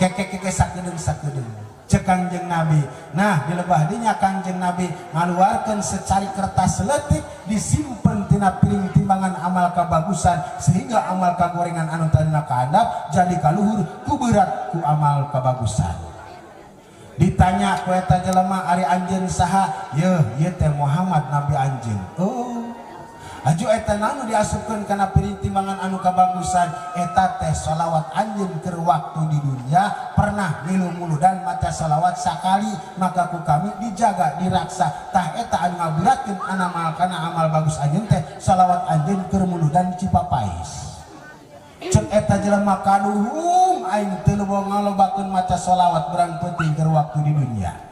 keke sakedeung cek Kangjeng Nabi. Nah di lebah dinya Kangjeng Nabi ngaluarkeun secari kertas leutik disimpen tina piring timbangan amal kabagusan sehingga amal kagorengan anu tadina kahandap jadi kaluhur ku berat ku amal kabagusan. Ditanya ku eta jelema ari anjeun saha? Yeuh ieu teh Muhammad nabi anjeun. Oh aju eta nanu diasupkeun kana piring timbangan anu kabagusan eta teh sholawat anjeun keur waktu di dunia pernah ngilu muludan maca sholawat sakali maka ku kami dijaga diraksa tah eta anu ngaberatkeun amal kana amal bagus anjeun teh sholawat anjeun keur muludan Cipapais. Cek eta jelema kaduhung aing teu leuwih ngalobakeun maca sholawat berang penting keur waktu di dunia.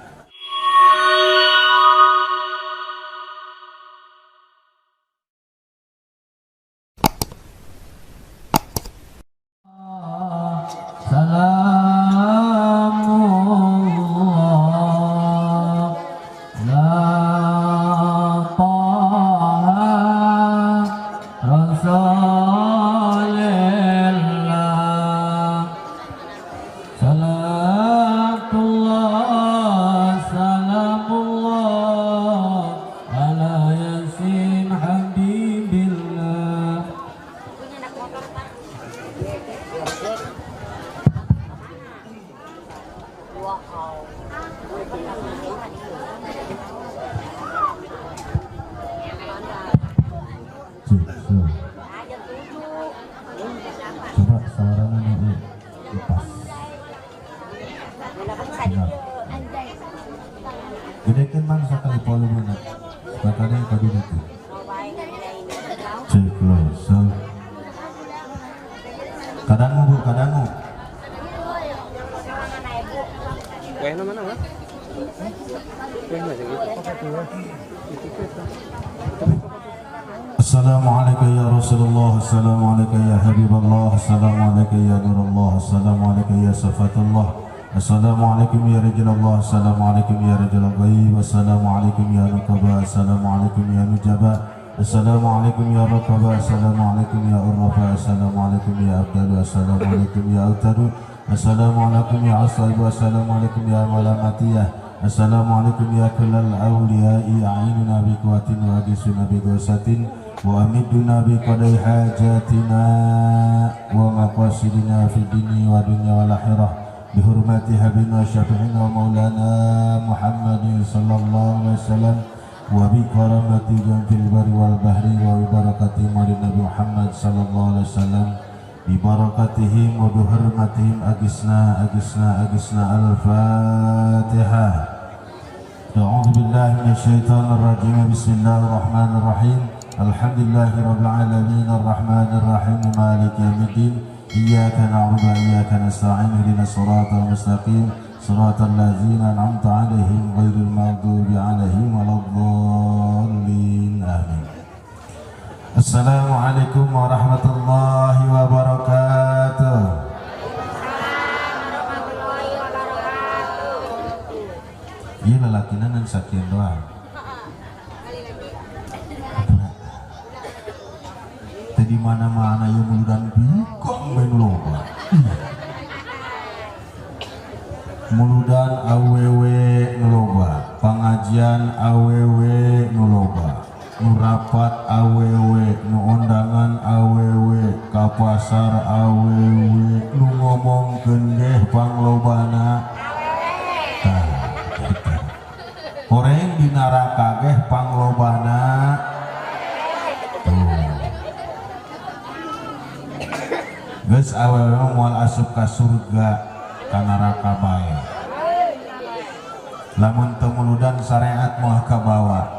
Gedekeun man sakali volumena. Sakali tadi itu. Ceklos. Kadangu Bu, kadangu. Kuehna mana, Mas? Kuehna gitu. Assalamualaikum ya Rasulullah, Assalamualaikum ya Habibullah, Assalamualaikum ya Nurullah, Assalamualaikum ya Safatullah, Assalamualaikum ya Rajulallah, Assalamualaikum ya Rajul Ghaib, Assalamualaikum ya Nuqaba, Assalamualaikum ya Nujaba, Assalamualaikum ya Raqaba, Assalamualaikum ya Urrafa, Assalamualaikum ya Abdalu, Assalamualaikum ya Autadu, Assalamualaikum ya Asaibu, Assalamualaikum ya Malamatiyah, Assalamualaikum ya kullal awliya'i a'inuna bi quwwatin wa agisuna bi ghusatin wa amiduna bi qadai hajatina wa maqasidina fi dini wa dunya wal akhirah bi hurmati habibina syafi'ina wa maulana Muhammadin sallallahu alaihi wasallam wa bi karamati jamfil bari wal bahri wa bi barakati maulid Nabi Muhammad sallallahu alaihi wasallam bi barakatihim wa bi hurmatihim agisna al-Fatihah. A'udzu billahi minasyaitonir rajim. Bismillahirrahmanirrahim. Alhamdulillahirabbil alamin arrahmanir rahim maliki yaumiddin. Iyyaka na'budu wa iyyaka nasta'in ihdinas siratal mustaqim siratal ladzina an'amta 'alaihim ghairil maghdubi 'alaihim waladdallin. Amin. Assalamualaikum warahmatullahi wabarakatuh. Iya lelakina nan sakian doang. Tadi mana-mana yang muludan bikong main loba. Muludan awewe ngeloba, pengajian awewe ngeloba, nurapat awewe, nu undangan awewe, ka pasar awewe, nu ngomongkeun deh panglobana horeng di neraka geh panglobana geus awewe moal asup ka surga ka neraka bae lamun teu muludan syariat moal ka bawah.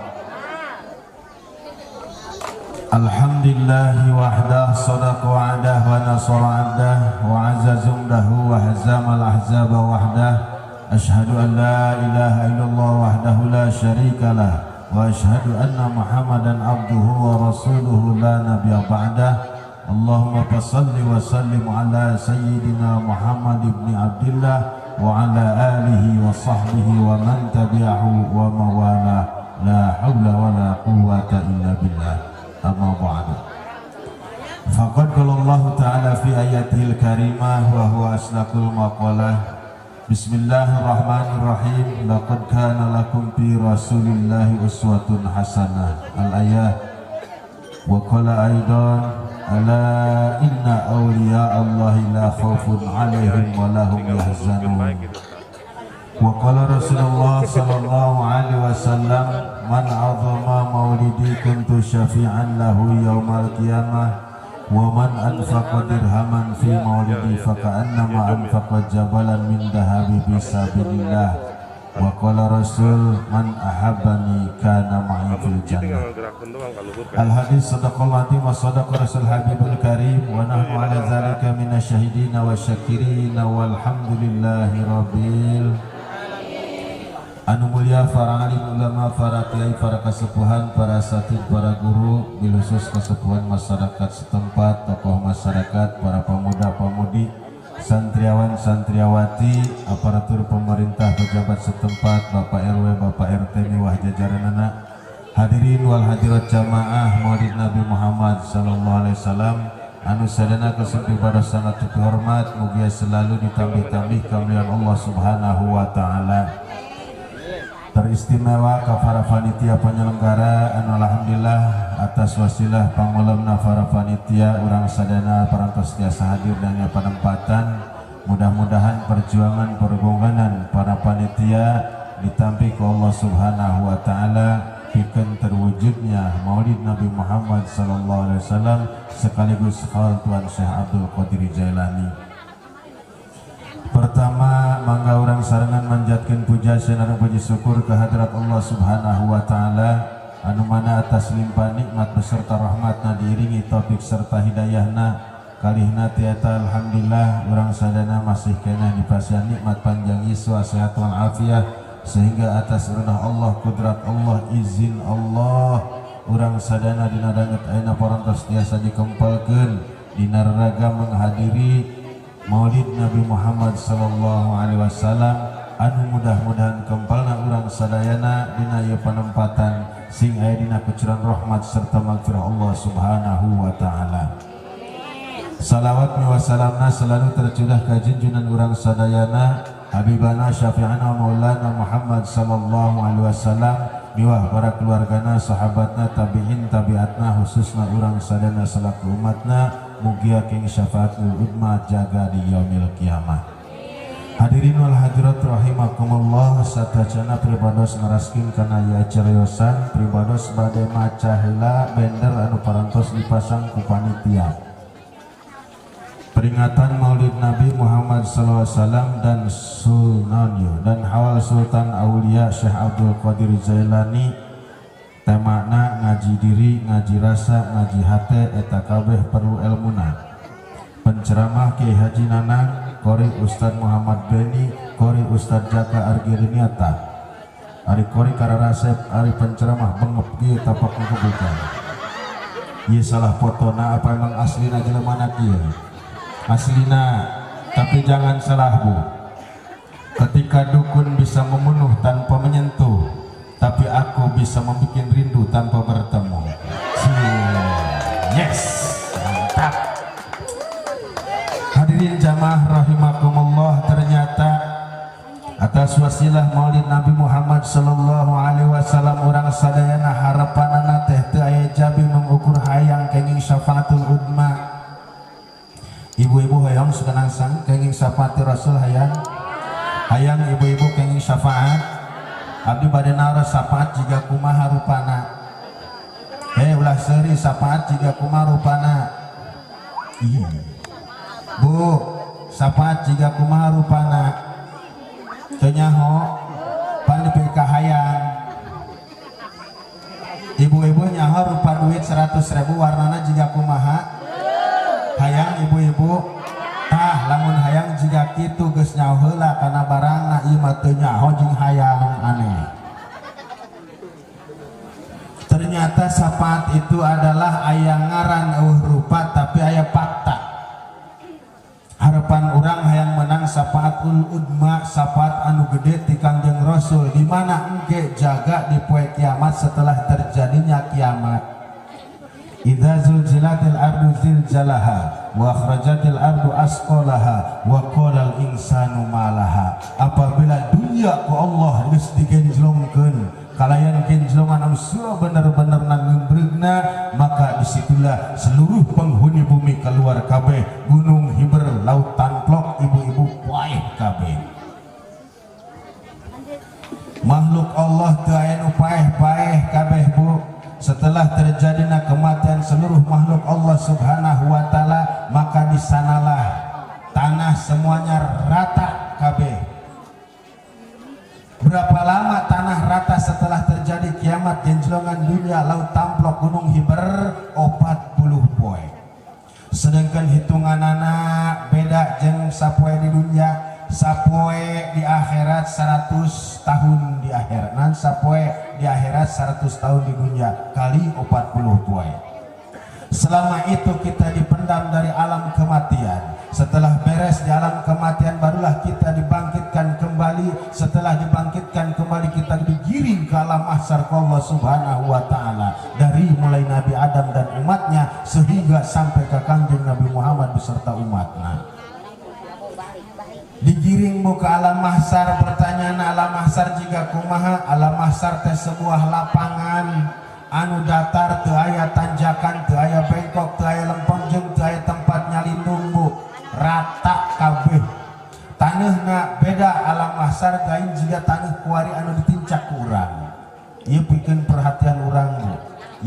Alhamdulillahi wahdah sadaqa wa'adah wa nasara 'abdah wa 'azza jumdahu wa hazamal ahzaba wahdah. Ashhadu an la ilaha illallah wahdahu la syarika lah wa ashhadu anna Muhammadan abduhu wa rasuluhu la nabiyya ba'dah. Allahumma fassalli wa sallim ala sayyidina Muhammad ibn Abdillah wa ala alihi wa sahbihi wa man tabi'ahu wa mawala. La hawla wa la quwwata illa billah. Amma ba'du. Faqad qala Allah Ta'ala fi ayatil karimah wa huwa asdaqul maqalah. Bismillahirrahmanirrahim. Laqad kana lakum fi Rasulillahi uswatun hasanah. Al-ayah. Wa qala aidan ala inna awliya Allahi la khawfun 'alaihim wa lahum yahzanun. Wa qala Rasulullah sallallahu alaihi wasallam man 'azama maulidi kuntu syafi'an lahu yaumal qiyamah wa man anfaqa dirhaman fi maulidi faka'annama anfaqa jabalan min dahabi fisabilillah. Wa qala Rasul man ahabbani kana ma'i fil jannah. Al hadis sadaqal ladzi wa sadaqa Rasul Habibul Karim wa nahnu ala zalika minasyahidin wa syakirin walhamdulillahi rabbil anu mulia para alim ulama, para kiai, para kesepuhan, para asatid, para guru, bilusus kesepuhan masyarakat setempat, tokoh masyarakat, para pemuda-pemudi, santriawan, santriawati, aparatur pemerintah, pejabat setempat, Bapak RW, Bapak RT, miwah jajaran anak, hadirin wal hadirat jamaah Maulid Nabi Muhammad sallallahu alaihi wasallam, anu sadana kesempatan pada sangat terhormat, mugia selalu ditambih-tambih kemuliaan Allah Subhanahu wa taala. Teristimewa para panitia penyelenggara anu alhamdulillah atas wasilah pangulemna para panitia urang sadana parantos tiasa hadir dan penempatan. Mudah-mudahan perjuangan perhubungan para panitia ditampi ku Allah Subhanahu wa taala pikeun terwujudnya Maulid Nabi Muhammad sallallahu alaihi wasallam sekaligus khaul Tuan Syekh Abdul Qadir Jailani. Pertama, mangga urang sarengan manjatkeun puja sareng puji syukur kehadrat Allah Subhanahu wa taala anu mana atas limpah nikmat beserta rahmatna diiringi taufik serta hidayahna kalihna tiata alhamdulillah urang sadana masih kena dipasihan nikmat panjang yuswa sehat wal afiah sehingga atas ridha Allah kudrat Allah izin Allah urang sadana dina danget ayeuna parantos tiasa dikempelkeun dina raraga menghadiri Maulid Nabi Muhammad sallallahu alaihi wasallam anu mudah-mudahan kempalna urang sadayana dina ieu panempatan sing aya dina kucuran rahmat serta maghfirah Allah Subhanahu wa taala. Salawat wa salamna selalu tercurah ka junjungan urang sadayana habibana syafi'ana maulana Muhammad sallallahu alaihi wasallam miwah para keluargana sahabatna tabi'in tabi'atna khususna urang sadana salaku umatna mugia king syafaatul udma jaga di yaumil kiamah. Hadirin wal hadirat rahimakumullah, satacana pribados naraskin kana ya ceriosan pribados bade maca heula bender anu parantos dipasang ku panitia peringatan Maulid Nabi Muhammad sallallahu alaihi wasallam dan sunannya dan hawal Sultan Aulia Syekh Abdul Qadir Jailani. Temana ngaji diri, ngaji rasa, ngaji hate, eta kabeh perlu ilmuna. Penceramah Kiai Haji Nanang, kori Ustadz Muhammad Beni, kori Ustadz Jaka Argiriniata. Ari kori kararasep, ari penceramah bengep kieu tapak kebukan. Ieu salah fotona apa emang aslina jelemana kieu? Aslina, tapi jangan salah bu. Ketika dukun bisa membunuh tanpa menyentuh, tapi aku bisa membuat rindu tanpa bertemu. Yes, mantap. Hadirin jamaah rahimakumullah, ternyata atas wasilah Maulid Nabi Muhammad sallallahu alaihi wasallam urang sadayana harapanana teh teu aya jabi mengukur hayang kenging syafaatul udma. Ibu-ibu hayang sukanang sang kenging syafaat Rasul hayang. Hayang ibu-ibu kenging syafaat. Abdi bade naros syafaat jiga kumaha rupana. Ulah seuri syafaat jiga kumaha rupana. Bu, syafaat jiga kumaha rupana. Teu nyaho pan dipeuh ka hayang. Ibu-ibu nyaho rupa duit 100.000 warnana jiga kumaha? Hayang ibu-ibu. Tah lamun hayang jika kitu geus nyaho heula kana barangna ieu mah teu nyaho jeung hayang aneh. Ternyata syafaat itu adalah aya ngaran eueuh rupa tapi aya fakta. Harapan urang hayang menang syafaatul udma, syafaat anu gede ti Kangjeng Rasul di mana engke jaga di poe kiamat setelah terjadinya kiamat. idza zulzilatil ardu zilzalaha wa akhrajatil ardu asqalaha wa qala al insanu malaha. Apabila dunia ku Allah geus digenjlongkeun kalayan genjlongan anu surah bener-bener nangeubreugna, maka disitulah seluruh penghuni bumi keluar kabeh, gunung hiber, laut tanplok, ibu-ibu paeh kabeh. Makhluk Allah teu aya nu paeh-paeh kabeh bu. Setelah terjadinya kematian seluruh makhluk Allah subhanahu wa ta'ala, maka di sanalah tanah semuanya rata kabeh. Berapa lama tanah rata setelah terjadi kiamat genjlongan dunia laut tamplok gunung hiber? 40 poe. Sedangkan hitungan anak beda jeung sapoe di dunia. Sapoe di akhirat 100 tahun di akhirat, nan sapoe di akhirat 100 tahun di dunia kali 40 poe. Selama itu kita dipendam dari alam kematian. Setelah beres di alam kematian barulah kita dibangkitkan kembali. Setelah dibangkitkan kembali kita digiring ke alam mahsyar Allah subhanahu wa ta'ala, dari mulai Nabi Adam dan umatnya sehingga sampai ke Kanjeng Nabi Muhammad beserta umatnya. Digiring ke alam mahsyar. Pertanyaan alam mahsyar jika kumaha? Alam mahsyar teh sebuah lapangan anu datar, teu aya tanjakan, teu aya bengkok, teu aya lempeng, jeung teu aya tempat nyalindung bu. Rata kabeh taneuhna. Beda alam mahsyar lain jika taneuh kuari anu ditincak ku urang. Ieu pikeun perhatian urang bu.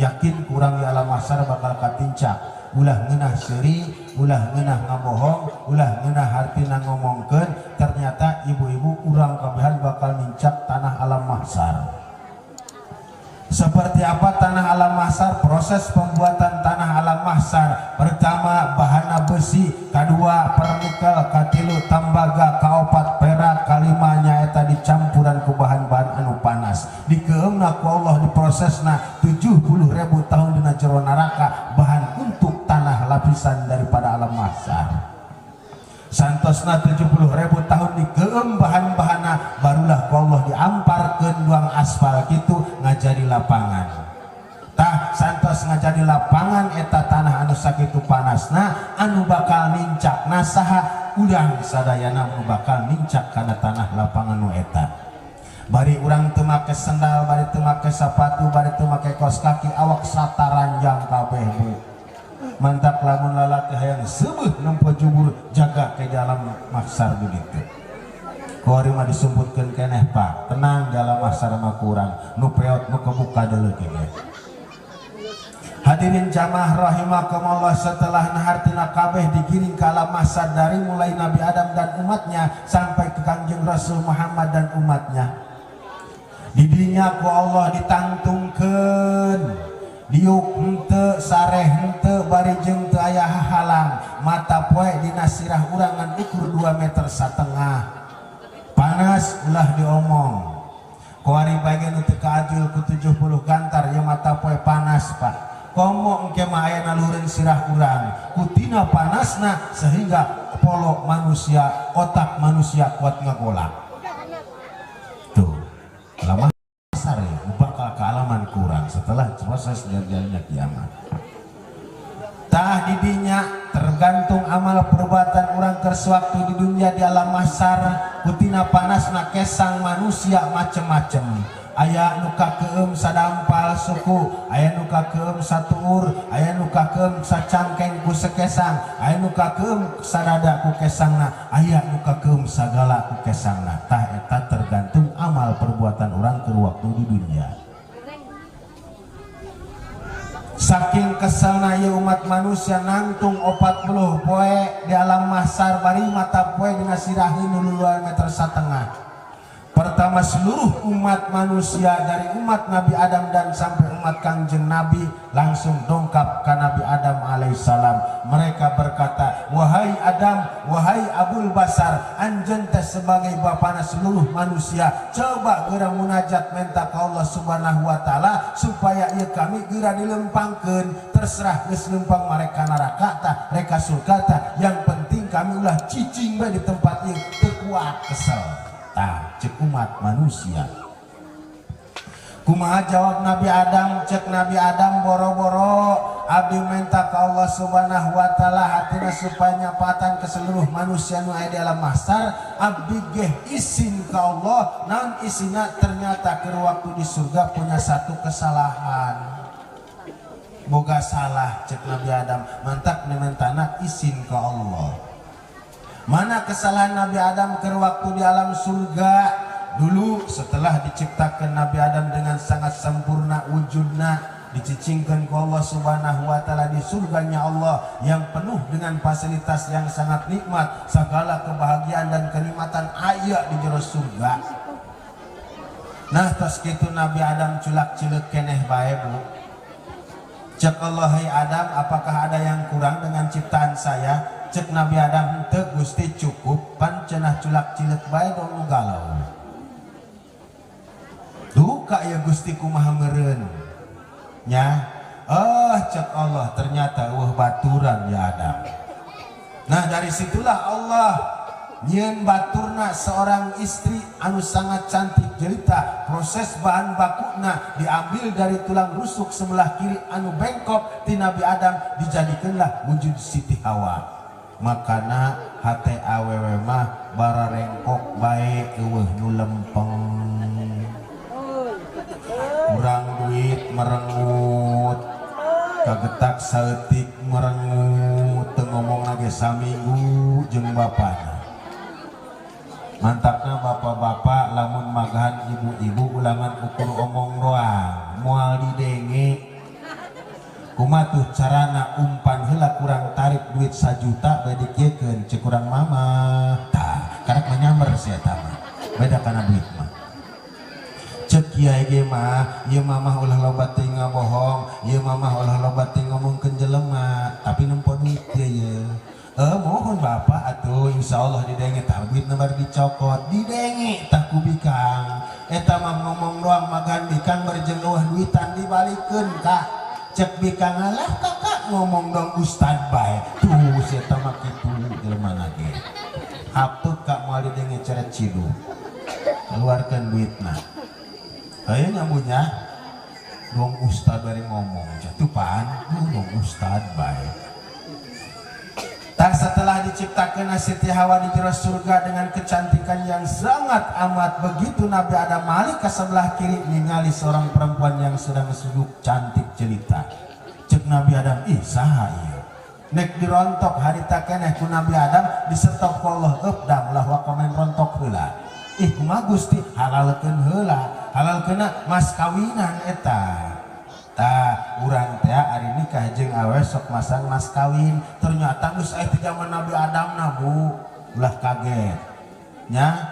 Yakin kurang di alam mahsyar bakal katincak. Ulah ngeunah seuri, ulah ngeunah ngabohong, ulah ngeunah hartina ngomongkeun, ternyata ibu-ibu urang kabehan bakal nincak tanah alam mahsyar. Seperti apa tanah alam mahsyar? Proses pembuatan tanah alam mahsyar: pertama bahanna besi, kedua pernikel, katilu tambaga, kaopat perak, kalima nyaeta dicampuran ku bahan-bahan anu panas. Dikeumna ku Allah diprosesna 70.000 tahun dina jero neraka, bahan untuk tanah lapisan daripada alam mahsyar. Santosna 70.000 tahun dikeum bahan-bahana, barulah ku Allah diamparkeun duang aspal kitu ngajadi lapangan. Tah santos ngajadi lapangan eta tanah anu sakitu panasna, anu bakal nincakna saha? Urang sadayana anu bakal nincak kana tanah lapangan nu eta. Bari urang teu make sendal, bari teu make sapatu, bari teu make kaos kaki, awak sataranjang kabeh bu. Mantap lamun lalaki hayang seueuh nempo jubur jaga ke dalam mahsyar begitu. Kuari mah disumputkeun keneh Pak, tenang dalam mahsyar mah kurang nu peot nu kebuka deuleu ge. Hadirin jamaah rahimakumullah, setelah nahartina kabeh digiring ke alam mahsyar dari mulai Nabi Adam dan umatnya sampai ke Kanjeng Rasul Muhammad dan umatnya. Di dinya ku Allah ditangtungkeun. Diuk henteu, sareh henteu, bari jeung teu aya hahalang. Mata poe dina sirah urangan ukur 2,5 meter. Panas ulah diomong. Kuari bagian teu kaajul ku 70 gantar ya mata poe panas Pak. Komo engke mah aya nalureun sirah urang. Kutina panasna sehingga polo manusia, otak manusia kuat ngagolak. Tuh. Lama sare bakal kealaman kurang setelah proses terjadinya kiamat. Tah didinya tergantung amal perbuatan orang kersewaktu di dunia di alam mahsyar, kutina panasna kesang manusia macem-macem. Aya nu kakeum sadampal suku, aya nu kakeum satuur, aya nu kakeum sacangkeng ku sekesang, aya nu kakeum sadada ku kesangna, aya nu kakeum sagala ku kesangna. Tah eta tergantung amal perbuatan orang keur waktu di dunia. Saking keselna ya umat manusia nangtung 40 poe di alam mahsyar, bari mata poe dina sirahi nu 2,5 meter. Pertama seluruh umat manusia dari umat Nabi Adam dan sampai umat Kanjeng Nabi langsung dongkap ke Nabi Adam alaihissalam. Mereka berkata, wahai Adam, wahai Abul Basar, anjeun teh sebagai bapana seluruh manusia, coba geura munajat minta ke Allah subhanahu wa ta'ala supaya ieu kami geura dilempangkeun. Terserah geus lempang mereka neraka tah reka surga tah, yang penting kami ulah cicing bae di tempat ieu teu kuat kesel. Tah cek umat manusia. Kumaha jawab Nabi Adam? Cek Nabi Adam, boro-boro abdi minta ke Allah subhanahu wa ta'ala hatina supaya nyapatan ke seluruh manusia nu aya di alam mahsyar. Abdi geh izin ke Allah naon isina ternyata ke waktu di surga punya satu kesalahan. Boga salah cek Nabi Adam, mantap nementana izin ke Allah. Mana kesalahan Nabi Adam ke waktu di alam surga? Dulu setelah diciptakan Nabi Adam dengan sangat sempurna wujudnya, dicicingkan ke Allah subhanahu wa ta'ala di surganya Allah yang penuh dengan fasilitas yang sangat nikmat, segala kebahagiaan dan kenikmatan aya di jero surga. Nah tos kitu Nabi Adam culak cileuk keneh bae bu. Cek Allah, hai Adam, apakah ada yang kurang dengan ciptaan saya? Cek Nabi Adam, henteu Gusti cukup, pan cenah culak cileuk bae dong galau. Duka ya Gusti kumaha meureun nya. Cek Allah, ternyata baturan ya Adam. Nah dari situlah Allah nyeun baturna seorang istri anu sangat cantik jelita. Proses bahan bakuna diambil dari tulang rusuk sebelah kiri anu bengkok ti Nabi Adam, dijadikanlah wujud Siti Hawa. Makana hate awewe mah bararengkok bae eueuh nu lempeng. Kurang duit merengut, kagetak saeutik merengut, teu ngomong lagi saminggu jeung bapana. Mantapna bapak-bapak lamun magahan ibu-ibu ulangan ukur omong doang, moal didenge. Kumaha tuh carana umpan heula kurang tarik duit 1 juta bae dikiekeun cek urang mama. Tah, karek menyamber sia eta mah. Beda kana duit mah. Cek kiai ge mah, ieu mamah ulah loba teuing ngabohong, ieu mamah ulah loba teuing ngomongkeun jelema, tapi nempo duit ye. Mohon bapak atuh insyaallah didenge tah duit nembar dicokot, didenge tah ku bikang. Eta mah ngomong doang magan bikang berjeng eueuh duitan dibalikeun Kak. Cek bikang alah kakak ngomong dong ustad bae. Tuh si eta mah kitu jelema ge. Hapeu Kak moal didenge ceret cidu. Keluarkeun duitna. Ayo nyambunya dong ustad bari ngomong jatupan dong ustad baik. Tak setelah diciptakan Siti Hawa di jero surga dengan kecantikan yang sangat amat, begitu Nabi Adam malik ke sebelah kiri ningali seorang perempuan yang sedang suduk cantik jelita. Cek Nabi Adam, ih saha ieu? Nek dirontok harita keneh ku Nabi Adam disetop ku Allah, dam lah wa komen rontok heula. Ih kumaha Gusti halalkeun heula, halalkeunna mas kawinan eta. Tah urang teh ari nikah jeung awewe sok masang mas kawin, ternyata geus aya ti zaman Nabi Adam na Bu. Ulah kaget nya.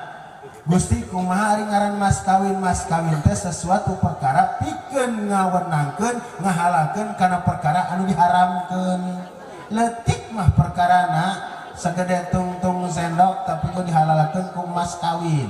Gusti kumaha ari ngaran mas kawin? Mas kawin teh sesuatu perkara pikeun ngawenangkeun ngahalalkeun kana perkara anu diharamkeun. Leutik mah perkarana segede tungtung sendok tapi kok dihalalkeun ku mas kawin.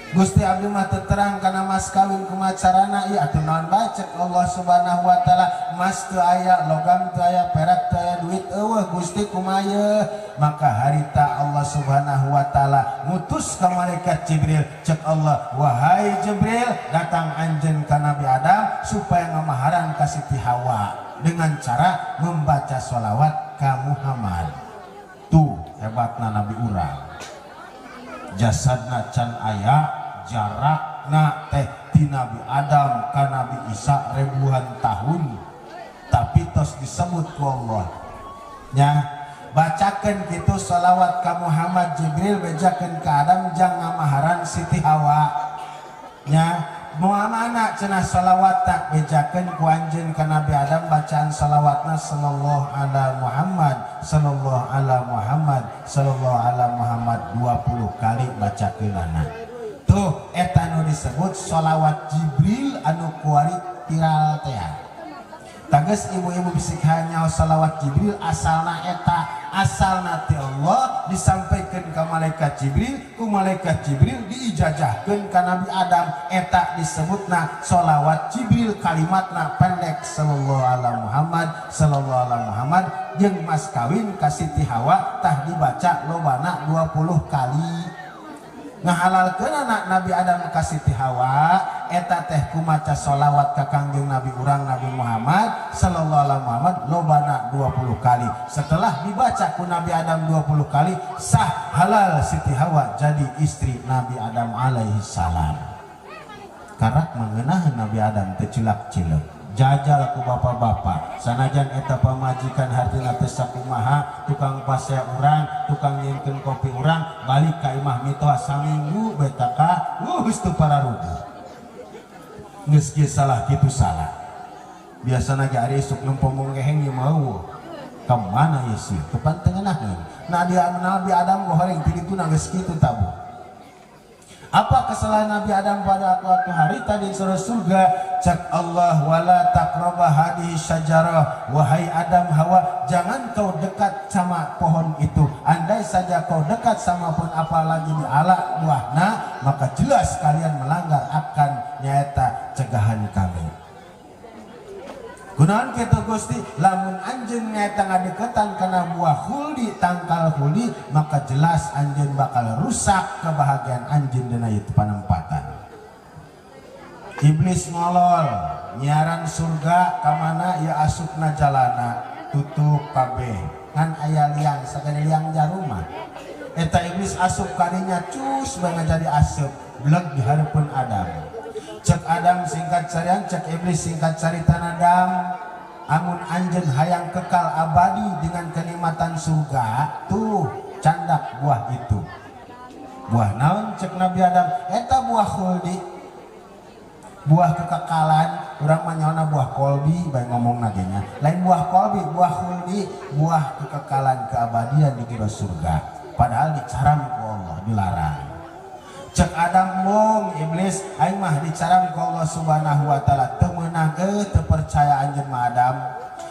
Gusti abdi mah teu terang kana mas kawin kumaha carana ieu atuh naon bae cek Allah subhanahu wa ta'ala. Emas teu aya, logam teu aya, perak teu aya, duit eueuh Gusti kumaha ieu? Maka harita Allah subhanahu wa ta'ala ngutus ka malaikat Jibril. Cek Allah, wahai Jibril datang anjeun ka Nabi Adam supaya ngamaharan ka Siti Hawa dengan cara membaca sholawat ka Muhammad. Tuh hebatna Nabi urang. Jasadna can aya, jarakna teh ti Nabi Adam ka Nabi Isa ribuan tahun, tapi tos disebut ku Allah nya. Bacakeun kitu sholawat ka Muhammad, Jibril bejakeun ka Adam jang ngamaharan Siti Hawa nya. Moal mana cenah sholawat tak bejakeun ku anjeun ka Nabi Adam bacaan sholawatna sallallahu ala Muhammad sallallahu ala Muhammad sallallahu ala Muhammad 20 kali bacakeunana. Tuh eta nu disebut sholawat Jibril anu kuari viral teh. Tages ibu-ibu bisik hanya sholawat Jibril asalna eta, asalna ti Allah disampaikan ke malaikat Jibril, ku malaikat Jibril diijazahkeun ka Nabi Adam. Eta disebutna sholawat Jibril, kalimatna pendek sallallahu ala Muhammad sallallahu ala Muhammad. Jeung mas kawin ka Siti Hawa tah dibaca lobana 20 kali. ngahalalkeun anak Nabi Adam ka Siti Hawa eta teh kumaca sholawat ka Kangjeng Nabi urang Nabi Muhammad sallallahu alaihi Muhammad lobana 20 kali. Setelah dibaca ku Nabi Adam 20 kali sah halal Siti Hawa jadi istri Nabi Adam alaihi salam. Karak mengenahan Nabi Adam teu cilak-cilek jajal ku bapak-bapak sanajan eta pamajikan hartina teu sakumaha tukang pasea urang tukang nyieunkeun kopi urang balik ka imah mitoa saminggu beta ka geus teu pararudu geus kieu salah kitu salah biasana ge ari esuk lempomong geheng ieu mau ka mana ieu sih tepan tengenaheun Nabi Adam goreng ti dituna geus kitu tabu. Apa kesalahan Nabi Adam pada waktu hari tadi surah surga cak Allah wala taqraba hadhihi syajarah wahai Adam Hawa jangan kau dekat sama pohon itu andai saja kau dekat sama pun apalagi diala buahna maka jelas kalian melanggar akan nyata cegahan kami. Kunaon kitu Gusti lamun anjeun nyaeta ngadeketan kana buah huldi tangkal huldi maka jelas anjeun bakal rusak kebahagiaan anjeun dina ieu panempatan. Iblis ngolol nyiaran surga ka mana ieu asupna jalana tutup kabeh ngan aya liang sagede liang jaruma. Eta iblis asup kadinya cus banget jadi asup bleg di hareupeun Adam. Cek Adam singkat carian cek iblis singkat carita Adam amun anjeun hayang kekal abadi dengan kenikmatan surga tuh candak buah itu buah naon cek Nabi Adam eta buah khuldi buah kekekalan urang mah nyaona buah kolbi bae ngomong nagenya lain buah kolbi buah khuldi buah kekekalan keabadian di kira surga padahal dicaram ku Allah dilarang. Cek Adam mung iblis aing mah dicaram ku Allah Subhanahu wa taala teu meunang teu percaya anjeun mah Adam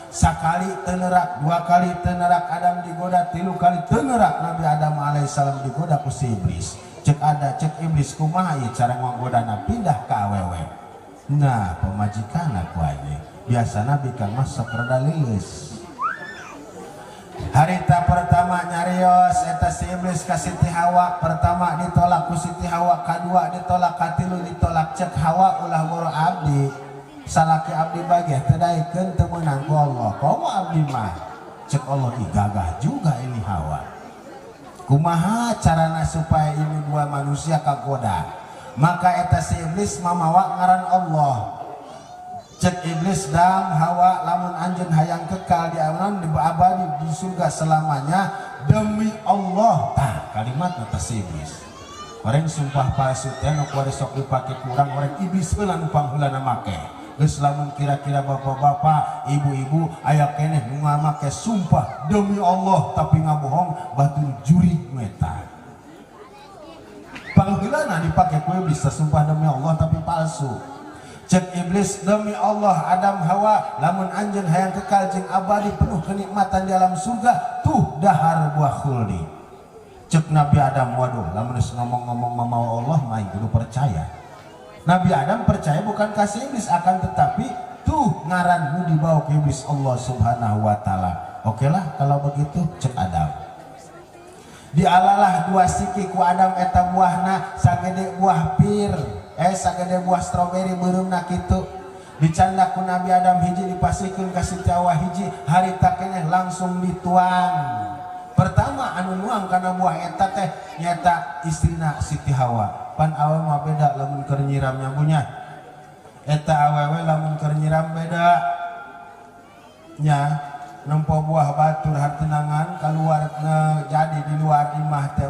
sakali teu neurak dua kali teu neurak Adam digoda tilu kali teu neurak Nabi Adam alaihi salam digoda ku si iblis. Cek iblis kumaha ieu cara nggodana pindah ka awewe. Nah pemajikanna ku aye biasana bikang mah sok rada lilis. Harita pertama nyarios eta si iblis ka Siti Hawa pertama ditolak ku Siti Hawa kadua ditolak katilu ditolak cek Hawa ulah muru abdi salaki abdi bageh teu daekeun teu meunang ku Allah komo abdi mah cek Allah igagah juga ini Hawa kumaha carana supaya ini dua manusia kagoda maka eta si iblis mamawa ngaran Allah. Cek iblis dam Hawa lamun anjeun hayang kekal di awan di abadi di surga selamanya demi Allah tah kalimat kata si iblis orang sumpah palsu teh nu kuari sok dipake kurang orang iblis heula nu pangheulana make geus lamun kira-kira bapak-bapak ibu-ibu aya keneh nu ngamake sumpah demi Allah tapi ngabohong batur juri eta pangheulana dipake ku iblis sumpah demi Allah tapi palsu. Cek iblis demi Allah Adam Hawa lamun anjeun hayang kekal jeung abadi penuh kenikmatan di alam surga tuh dahar buah khuldi. Cek Nabi Adam waduh lamun geus ngomong-ngomong mamawa Allah mah kudu percaya. Nabi Adam percaya bukan kasih iblis akan tetapi tuh ngaran nu dibawa ke iblis Allah Subhanahu wa taala. Oke lah kalau begitu cek Adam. Dialalah dua siki ku Adam eta buahna sagede buah pir. Sagede buah stroberi beurumna kitu dicandak ku Nabi Adam hiji dipasikeun ka Siti Hawa hiji harita keneh langsung dituang pertama anu nuang kana buah eta teh nyata istrina Siti Hawa pan awewe mah beda lamun keur nyiram nyambunya eta awewe lamun keur nyiram beda nya nempo buah batur hartinangan kaluar jadi di luar imah teh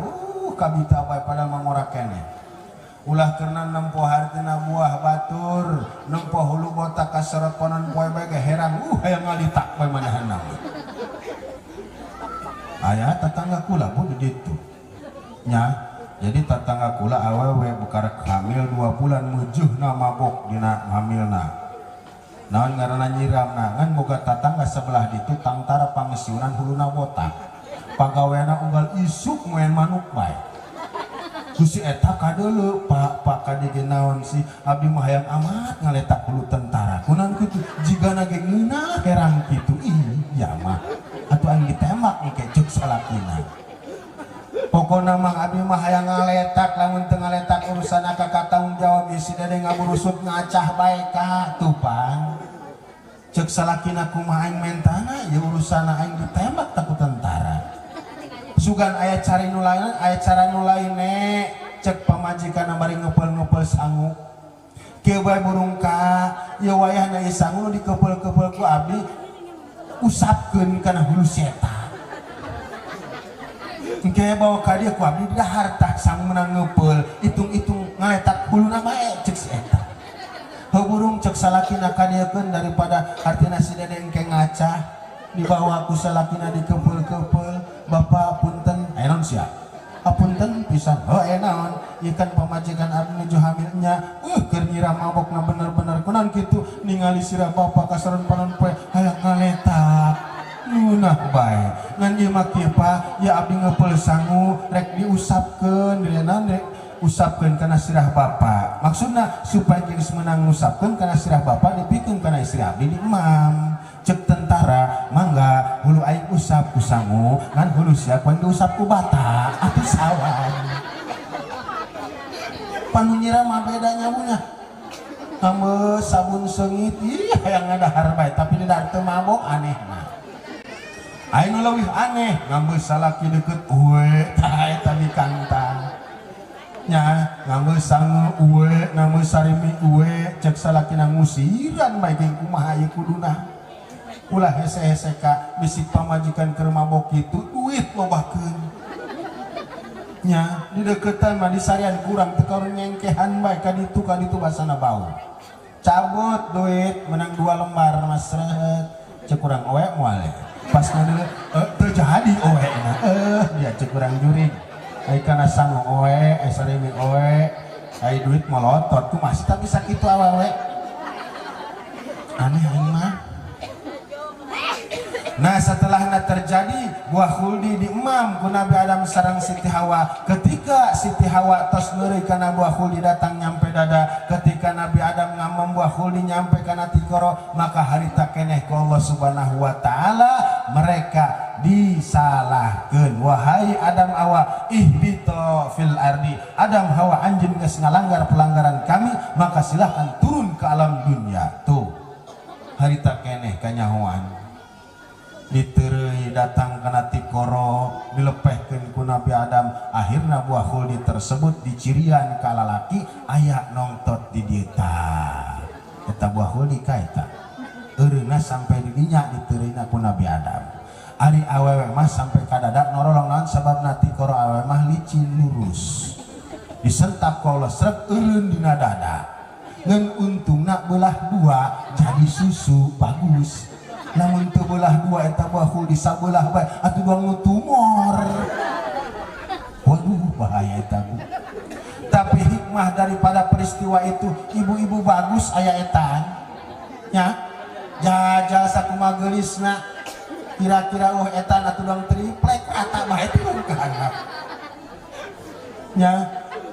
kabita wae padahal mangora keneh ulah karena nempo hartina buah batur nempo hulu botak kasorot konon poe bege heran hayang ngalitak poe manahanna aya tetangga kula bu di ditu nya jadi tetangga kula awewe bukarek hamil 2 bulan mujuhna mabok dina hamilna naon ngaranna nyiramna ngan boga tetangga sebelah ditu tangtara pangesiunan huluna botak pagaweana unggal isuk moen manuk bae kusi eta kadeuleu pak kadege naon si abdi mah hayang amat ngaletak hulu tentara kunaon kitu jigana ge ngeunah herang kitu iya mah atuh aing ditembak engke ceuk salakina Pokokna mah abdi mah hayang ngaletak, lamun teu ngaletak urusan kakak tanggung jawab isi dede ngaburusut ngacah bae ka tupang. Cek salakina kumaha aing mentana ya urusan aing ditembak tak ku tentara. Sugan aya cari nu lain, aya cara nu lain cek pamajikan bari ngeupel-ngeupel sangu. Kieu bae burung ka, ye wayahna ieu sangu nu dikeupel-keupel ku abdi usapkeun kana hulu seta. Engke bawa ka dieu ku abdi dahar tah sangu menang ngeupel, itung-itung ngaletak huluna bae cek si eta. Heuh burung cek salakina ka dieukeun daripada artina si dede engke ngacah dibawa ku salakina dikeupel-keupel. Bapak punten naon sia? Apunten pisan. Oh naon? Ieu kan pamajikan abdi nuju hamilnya. Keur nyiram mabokna bener-bener kunaon kitu ningali sirah bapak kasareun panon poe hayang ngaletak. Nunah bae. Ngan ieu mah kieu Pak, ya abdi ngeupel sangu rek diusapkeun dina rek usapkeun kana sirah bapak. Maksudna supaya geus meunang ngusapkeun kana sirah bapak dipikeun kana istri abdi di imam. Cek tentara mangga hulu aing usap ku sangu ngan hulu sia kuing diusap ku bata atuh sawan. Panu nyiram mah bedanya punya ngambeus sabun seungit ih hayang ngadahar bae tapi didar teu mabok anehna. Aya nu leuwih aneh ngambeus salaki deukeut uwe tah eta dikantang. Nya ngambeus sangu uwe ngambeus sarimi uwe cek salakina ngusiran bae ge kumaha ieu kuduna. Ulah hese-hese ka bisi pamajikan keur mabok kitu duit lobahkeun. Nya di deukeutan mah disarian kurang teu kaurang nyengkehan bae ka ditu basana bau. Cabut duit menang 2 lembar mas seret cek urang oe moal. Pas ngade teu jadi oe na. Dia cek urang jurig. Ai kana sangu oe, ai sarimi oe, ai duit molotot ku masih tapi sakitu awewe. Aneh aing mah. Nah setelahnya terjadi buah khuldi di imam ku Nabi Adam sareng Siti Hawa. Ketika Siti Hawa tos neureuy kana buah khuldi datang nyampe dada, ketika Nabi Adam ngamem buah khuldi nyampe kana tikoro, maka harita keneh ku Allah Subhanahu wa taala mereka disalahkeun. Wahai Adam Hawa ihbito fil ardi, Adam Hawa anjeun geus ngalanggar pelanggaran kami maka silahkan turun ke alam dunia. Tuh harita keneh kanyahoan diterei datang kena tikoro dilepehkeun ku Nabi Adam. Akhirna buah khuldi tersebut dicirian ka lalaki aya nongtot di dieu tah eta buah khuldi ka eta eureuna sampai di dinya ditereina ku Nabi Adam. Ari awewe mah sampai ka dada norolong naon sababna tikoro awewe mah licin lurus disentak ku Allah sreg eureun dina dada ngan untungna belah dua jadi susu bagus. Namun teu belah dua eta buah khuldi sabelah bae atuh doang tumor. Waduh bahaya eta Bu. Tapi hikmah daripada peristiwa itu ibu-ibu bagus aya etan nya jajal sakumaha geulisna kira-kira etan atuh doang triplek rata bae teh kahanap nya.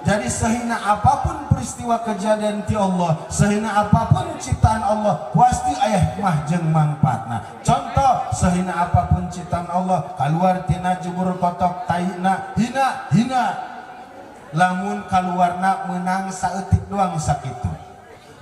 Jadi sehina apapun peristiwa kejadian ti Allah, sehina apapun ciptaan Allah, pasti aya hikmah jeung mangpaatna. Contoh, sehina apapun ciptaan Allah, kaluar tina jubur kotok taina hina, lamun kaluarna menang saeutik doang sakitu.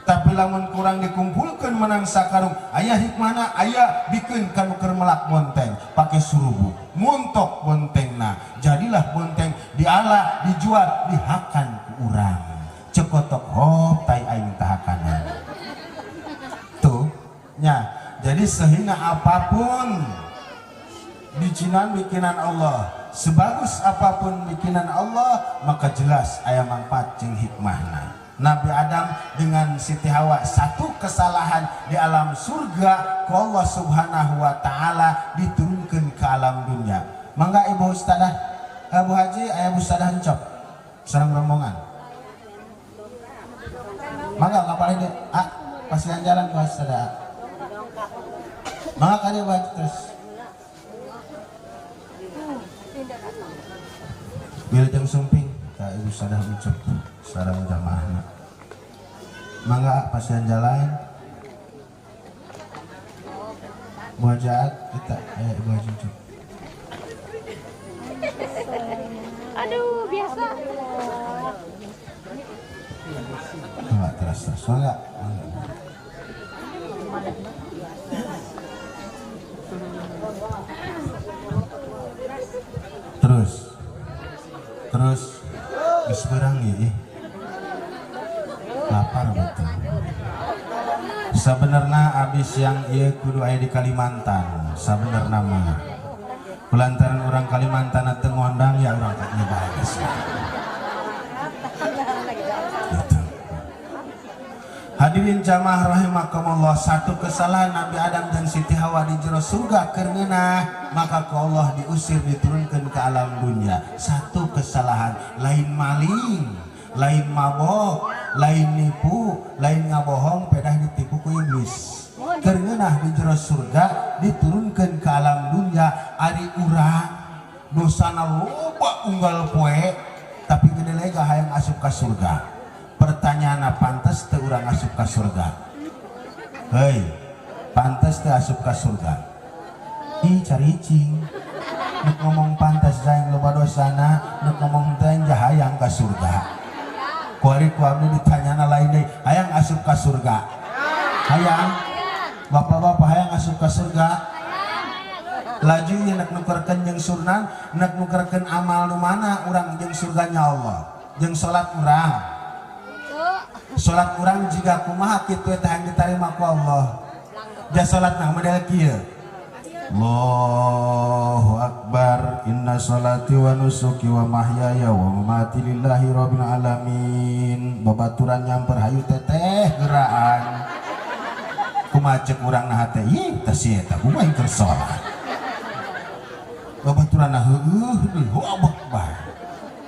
Tapi lamun kurang dikumpulkan menang sakarung, aya hikmahna, aya bikeun kanu keur melak bonteng, pake surubu, montok bontengna, jadilah bonteng dialah, dijual, dihakan ku urang. Cekotok hop tai aing tahakanan. Tuh, nya. Jadi sehina apapun bikinan Allah, sebagus apapun bikinan Allah, maka jelas aya manfaat jeung hikmahna. Nabi Adam dengan Siti Hawa satu kesalahan di alam surga ku Allah Subhanahu wa taala diturunkan ke alam dunia. Mangga Ibu Ustadzah Abu Haji aya Bu Ustadzah Encok sareng rombongan. Mangga kapal deh pasian jalan ku Ustadzah. Mangga kali Haji terus. Wilujeng sumping ka Ibu Ustadzah Encok sareng jamaahna. Mangga pasian jalan muajaat kita aya Ibu Haji. rasa soalnya terus geus beurang ieu lapar betul. Sebenarnya abis yang ieu kudu aya di Kalimantan sebenarnya mah kulantaran orang Kalimantan teu ngondang ya urang ka nyoba geus gitu. Hadirin jamaah rahimakumullah, satu kesalahan Nabi Adam dan Siti Hawa di jero surga keur ngeunah maka ku Allah diusir diturunkan ke alam dunia. Satu kesalahan, lain maling, lain mabok, lain nipu, lain ngabohong, pedah ditipu ku iblis. Keur ngeunah di jero surga diturunkan ke alam dunia. Ari urang dosana loba unggal poe tapi gede lega hayang asup ka surga. Pertanyaan, pantas teu urang asup ka surga? Hei, pantas teu asup ka surga? Ih caricing, nek ngomong pantas jaing loba dosana, nek ngomong teu hayang ka surga. Kuari ku abdi ditanyana lain deui, hayang asup ka surga? Hayang? Bapak-bapak hayang asup ka surga? Laju ye nek nukerkeun jeung sunan, nek nukerkeun amal nu mana urang jeung surganya Allah. Jeung salat urang. Salat urang jika kumaha kitu teh yang diterima ku Allah. Ja salatna model kieu. Allahu Akbar, inna sholati wa nusuki wa mahyaya wa mamati lillahi rabbil alamin. Babaturan nyamper hayu teteh geraan. Kumaha ceuk urang nah teh ieu teh sia eta kumaha keur salat. Babaturan heueuh deui hobak bae.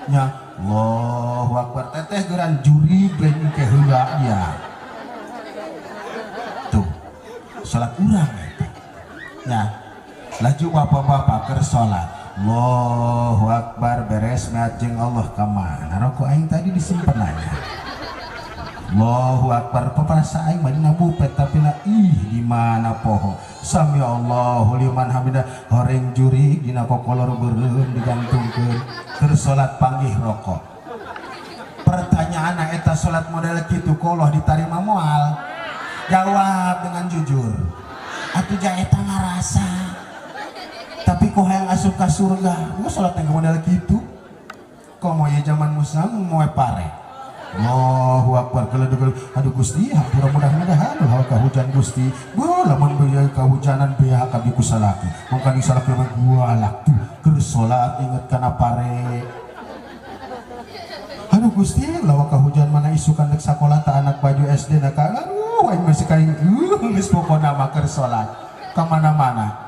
Nya Allahu Akbar teteh geran juri ben ke heula dia. Tuh, salat urang eta. Nya, laju bapak-bapak keur salat. Allahu Akbar beres ngajeng Allah ka mana? Rokok aing tadi disimpen aja. Allahu Akbar paparasa aing mah dina bupet tapi na di mana poho. Sami Allahu liman hamidah horeng juri dina kokolor beureum digantungkeun keur salat panggih rokok. Pertanyaan eta salat model kitu ku Allah ditarima moal? Jawab dengan jujur. Atuh ja eta ngarasa. Tapi ku hayang asup ka surga. Mu salat teh model kitu. Komo ye zaman muslim moe pare. Allahu Akbar keledeg. Aduh Gusti, hampura mudah-mudahan hal kahujan Gusti. Gua lamun beuyeun kahujanan beah ka biku salaki. Mangka disalaki mah gua laktu keur salat inget kana pare. Aduh Gusti, lawa kahujan mana isukan dek sakola ta anak baju SD na ka. Aduh, aing masih kain geus pokona mah keur salat ka mana-mana.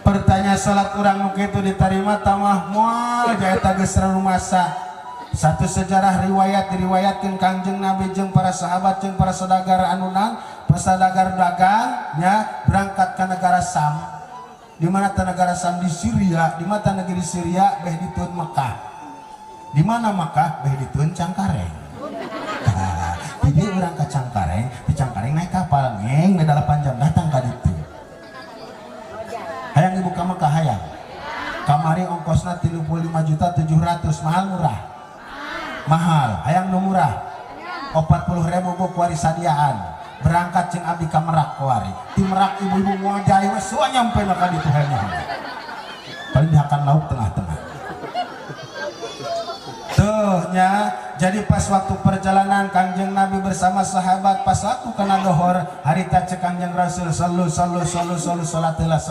Pertanyaan salat urang nu kitu ditarima tamah moal jaeta geus rumasa. Satu sejarah riwayat diriwayatkeun Kangjeng Nabi jeung para sahabat jeung para saudagar anunan pesadagar dagangnya berangkat ke negara Sam. Di mana teh negara Sam di Syria, di mana negeri Syria beh ditueun Mekah. Di mana Mekah beh ditueun Cangkareng. Jadi urang ka Cangkareng, di Cangkareng naik kapal ngeng 8 jam datang ka ditu. Hayang ibu ka Mekah hayang. Kamari ongkosna 35.700.000 mahal murah. Mahal, hayang nu murah 40.000 bu kuari sadiaan berangkat jeung abdi ka Merak kuari di Merak ibu-ibu ngojay we soa nyampe na ka ditu hanya paling dihakan lauk tengah-tengah tuh nya. Jadi pas waktu perjalanan Kangjeng Nabi bersama sahabat pas waktu kana dohor harita cek Kangjeng Rasul sallu salat heula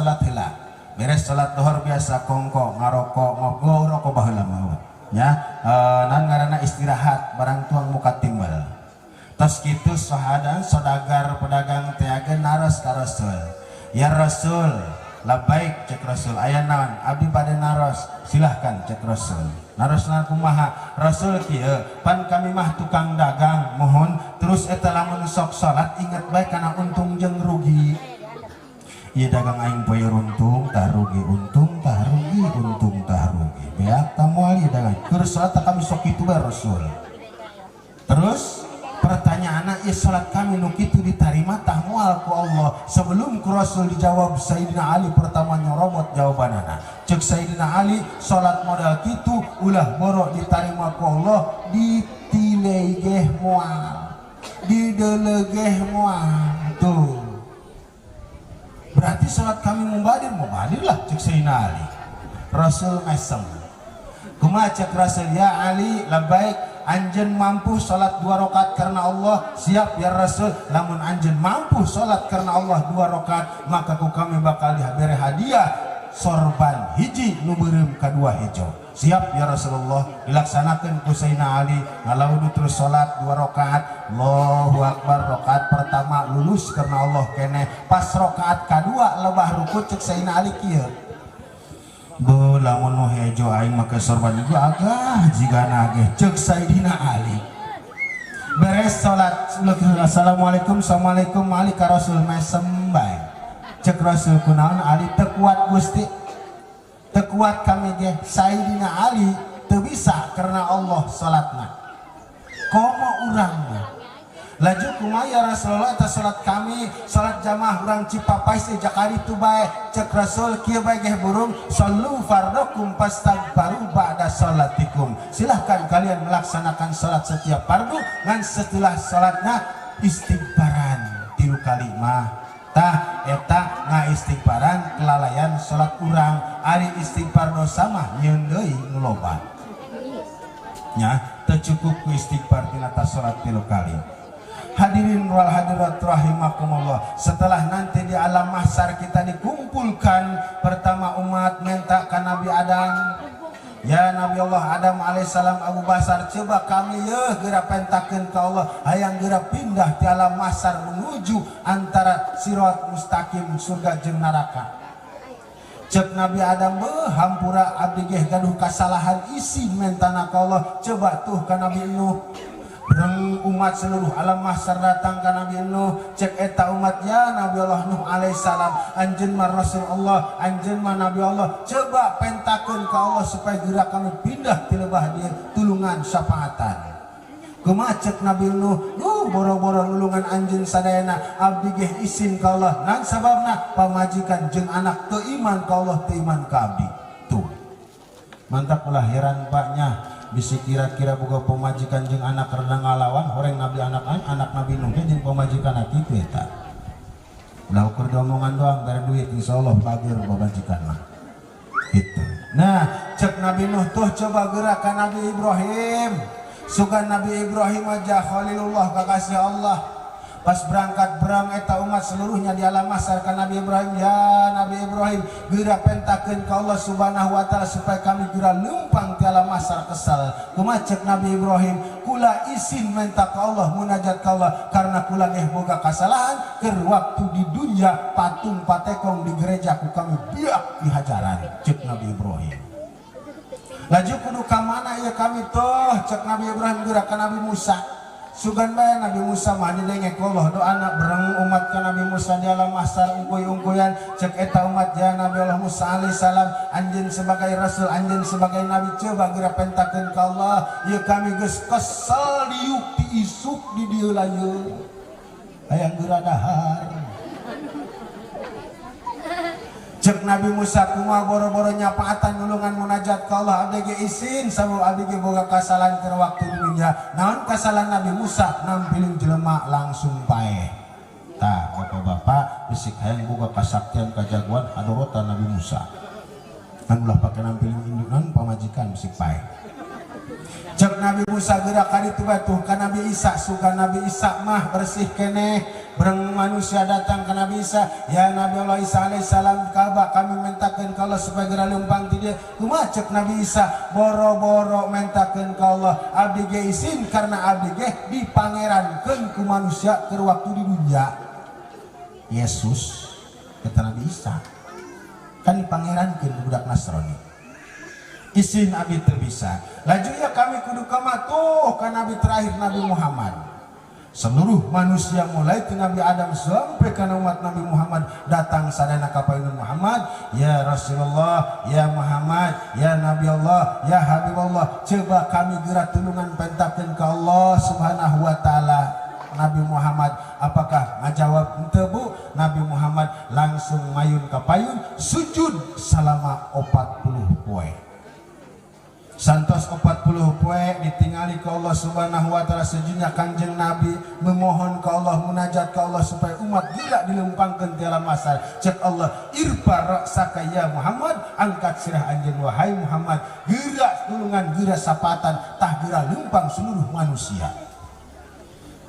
beres salat dohor biasa kongko ngarokok ngobrol rokok baheula mah ya nan ngaranna istirahat barang tuang muka timbal. Tos kitu saudagar pedagang teh naros ka Rasul. Ya Rasul, labaik cek Rasul. Aya naon? Abdi bade naros. Silahkan cek Rasul. Narosna kumaha? Rasul kieu, pan kami mah tukang dagang, mohon terus eta lamun sok salat inget bae kana untung jeung rugi. Ieu dagang aing poe untung tah rugi, untung tah rugi, untung tah rugi. Beak ta moal ieu dagang. Keur salat kami sok kitu bae Rasul. Terus pertanyaanna ieu salat kami nu kitu ditarima tah moal ku Allah. Sebelum ku Rasul dijawab Sayyidina Ali pertama nyorobot jawabanana. Cek Sayyidina Ali salat modal kitu ulah borok ditarima ku Allah ditilu dilegeh moal, didelegeh moal. Tuh. Berarti salat kami mubadir lah cek Sayyidina Ali. Rasul mesem. Kumaha cek Rasul, ya Ali labbaik, anjeun mampu salat 2 rakaat karena Allah, siap ya Rasul. Lamun anjeun mampu salat karena Allah 2 rakaat, maka ku kami bakal diberi hadiah sorban hiji nu beureum kadua hejo. Siap ya Rasulullah. Dilaksanakan ku Sayyidina Ali ngalaudi terus salat 2 rakaat. Allahu Akbar. Rakaat pertama lulus karena Allah kene. Pas rakaat kedua lebah rukut cek Sayyidina Ali kieu. Beuh lamun nu hejo aing make sorban ieu agah jigana ge cek Sayyidina Ali. Beres salat assalamualaikum assalamualaikum Ali ka Rasul mesem bae. Cek Rasul kunaon Ali teu kuat Gusti. Teu kuat kami ge Sayyidina Ali teu bisa karena Allah salatna. Komo urangna. Laju kumaya Rasulullah eta salat kami salat jamaah urang Cipapai teh jakari tu bae. Cek Rasul kieu bae ge burung sallu fardakum fastaghfiru ba'da salatikum. Silahkan kalian melaksanakan salat setiap fardu ngan setelah salatna istighfaran 3 kali mah. Tah eta ngaistighfaran kelalaian salat urang. Ari istighfar dosa mah nyeun deui nu loba. Nya teu cukup ku istighfar tina ta salat 3 kali. Hadirin wal hadirat rahimakumullah. Setelah nanti di alam mahsyar kita dikumpulkan, pertama umat minta ke Nabi Adam. Ya Nabi Allah Adam alaihissalam Abu Basar, coba kami ya geura pentakeun ka Allah hayang geura pindah di alam mahsyar menuju antara sirat mustaqim surga jeung neraka. Cek Nabi Adam beuh hampura abdi ge gaduh kasalahan isin mentana ka Allah. Coba tuh ka Nabi Nuh. Bereng umat seluruh alam mahsyar datang ke Nabi Nuh. Cek eta umat ya Nabi Allah Nuh alaihissalam, anjeun mah Rasulullah, anjeun mah Nabi Allah, coba pentakeun ka Allah supaya geura kami pindah ti lebah dia tulungan syafaatan. Kumaha cek Nabi Nuh, duh boro-boro nulungan anjeun sadayana abdi ge isin ka Allah. Naon sababna? Pamajikan jeung anak teu iman ka Allah, teu iman ka abdi. Tuh. Mantap ulah heran baknya. Bisi kira-kira boga pemajikan jeung anak rada ngalawan horeng Nabi anak Nabi Nuh jeung pemajikan kitu eta. Ulah ukur diomongan doang bare duit insyaallah bageur pemajikan mah. Gitu. Nah, cek Nabi Nuh tuh coba gerakan Nabi Ibrahim. Sugan Nabi Ibrahim aja Khalilullah kakasih Allah. Pas berangkat berang eta umat seluruhnya di alam mahsyar ka Nabi Ibrahim, ya Nabi Ibrahim geura pentakeun ka Allah Subhanahu wa taala supaya kami geura leumpang ti alam mahsyar kesal. Kumaha cek Nabi Ibrahim, kula isin minta ka Allah munajat ka Allah karena kula ge boga kasalahan keur waktu di dunia patung patekong di gereja ku kami biak dihajaran cek Nabi Ibrahim. Laju kudu ka mana ya kami tuh cek Nabi Ibrahim geura ka Nabi Musa. Sugan bae Nabi Musa mah didengek Allah doana bereng umat ka Nabi Musa di alam mahsyar ungkuy-ungkuyan. Cek eta umat ya Nabi Allah Musa alaihissalam, anjeun sebagai rasul, anjeun sebagai nabi, coba geura pentakeun ka Allah ieu kami geus kesel diuk diisuk di dieu layeun hayang geura dahar. Cek Nabi Musa kumaha boro-boro nyapaatan nulungan munajat ka Allah abdi ge isin sabab abdi ge boga kasalahan keur waktu di dunya. Naon kasalahan Nabi Musa? Nampilin jelema langsung paeh. Tah bapak-bapak bisik hayang boga kasaktian kajagoan hadorotan Nabi Musa. Kan ulah pake nampilin indukan pamajikan bisik paeh. Cek Nabi Musa geura ka ditu batuh ka Nabi Isa. Suka Nabi Isa mah bersih keneh. Bereng manusia datang ke Nabi Isa, ya Nabi Allah Isa alaihissalam kabah kami mentakeun ka Allah supaya geura leumpang ti dieu. Kumaha cek Nabi Isa, boro-boro mentakeun ka Allah abdi ge isin karena abdi ge dipangerankeun ku manusia keur waktu di dunya. Yesus kata Nabi Isa kan dipangerankeun ku budak Nasrani. Isin abdi teu bisa. Laju ya kami kudu ka matuh ka Nabi terakhir Nabi Muhammad. Seluruh manusia mulai ke Nabi Adam sampai ke umat Nabi Muhammad datang sadana ka paeun Muhammad, ya Rasulullah, ya Muhammad, ya Nabi Allah, ya Habibullah, coba kami geura tulungan pentakeun ka Allah Subhanahu wa taala. Nabi Muhammad apakah ngajawab henteu Bu? Nabi Muhammad langsung mayun ka payun sujud selama 40 poe. Santos 40 poe ditingali ka Allah Allah Subhanahu wa taala sejunya Kanjeng Nabi memohon ke Allah, munajat ke Allah supaya umat tidak dilempangkeun ti alam mahsyar. Cek Allah, irfa ra'saka ya Muhammad, angkat sirah anjeun wahai Muhammad, geura tulungan geura sapatan tah geura lempang seluruh manusia.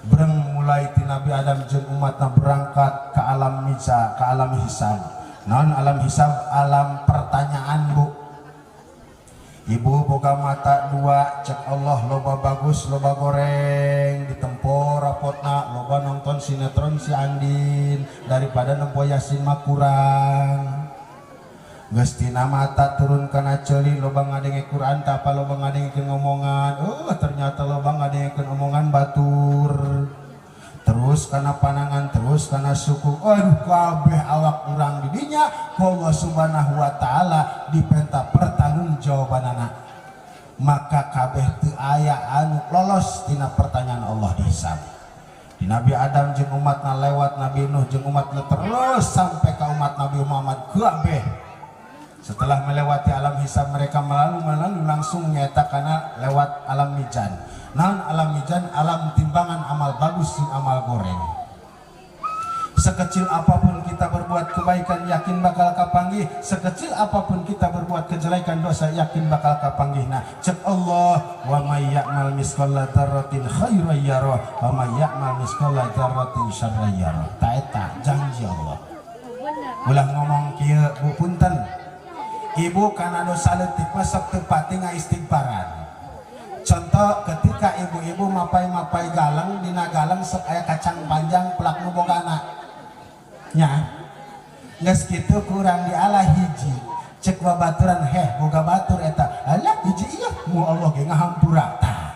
Bereng mulai ti Nabi Adam jeung umatna berangkat ke alam misa, ke alam hisab. Naon alam hisab? Alam pertanyaan, Bu. Ibu boga mata dua, cek Allah loba bagus loba goreng ditempo rapotna, loba nonton sinetron si Andin daripada nempo Yasin mah kurang. Geus tina mata turun kana ceuli loba ngadenge Quran tah apa loba ngadengkeun ngomongan. Ternyata loba ngadengkeun omongan batur. Terus karena panangan, terus karena suku, aduh kabeh awak urang didinya Allah Subhanahu wa taala dipenta pertanggungjawabanana. Maka kabeh teu aya anu lolos tina pertanyaan Allah dihisab. Di Nabi Adam jeung umatna lewat Nabi Nuh jeung umatna terus sampai ke umat Nabi Muhammad kabeh. Setelah melewati alam hisab mereka melalui langsung nyata kana lewat alam mizan. Naon alam mizan? Alam timbangan amal bagus dan amal goreng. Sekecil apapun kita berbuat kebaikan yakin bakal kapanggih, sekecil apapun kita berbuat kejelekan dosa yakin bakal kapanggih. Nah, cek Allah, wa may ya'mal misqala dzarratin khairan yarah wa may ya'mal misqala dzarratin syarran yarah. Ta eta janji Allah. Ulah ngomong kieu Bu punten. Ibu kana dosa leutik mah sok teu pati ngaistighfaran. Contoh ketika ibu-ibu mapai-mapai galang dina galang sok aya kacang panjang pelak nu bogana nya geus kitu kurang dialah hiji cek babaturan heh boga batur eta alah hiji ieu mu Allah ge ngahampura tah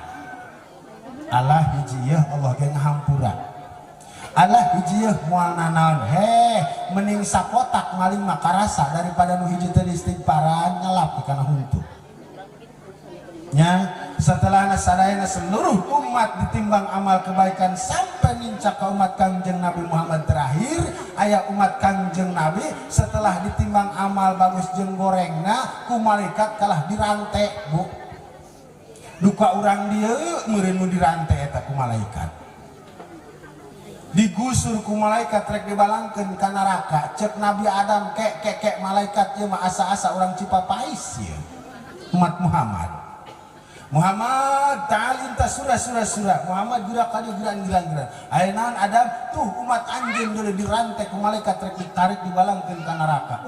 alah hiji ieu Allah ge ngahampura alah hiji ieu moal nanaon heh mending sakotak maling makarasa daripada nu hiji teh istighfaran ngalap kana huntu nya. Setelah sadayana seluruh umat ditimbang amal kebaikan sampai nincak ke umat Kangjeng Nabi Muhammad terakhir aya umat Kangjeng Nabi setelah ditimbang amal bagus jeung gorengna ku malaikat kalah dirante Bu. Duka urang dieu meureun nu dirante eta ku malaikat. Digusur ku malaikat rek dibalangkeun ka neraka. Cek Nabi Adam kek malaikat ieu mah asa-asa urang Cipapais ieu. Umat Muhammad ta'al inta surah Muhammad gerak kali geran ayeuna Adam tuh umat anjeun dulu dirantai ku malaikat rek ditarik dibalangkeun ka neraka.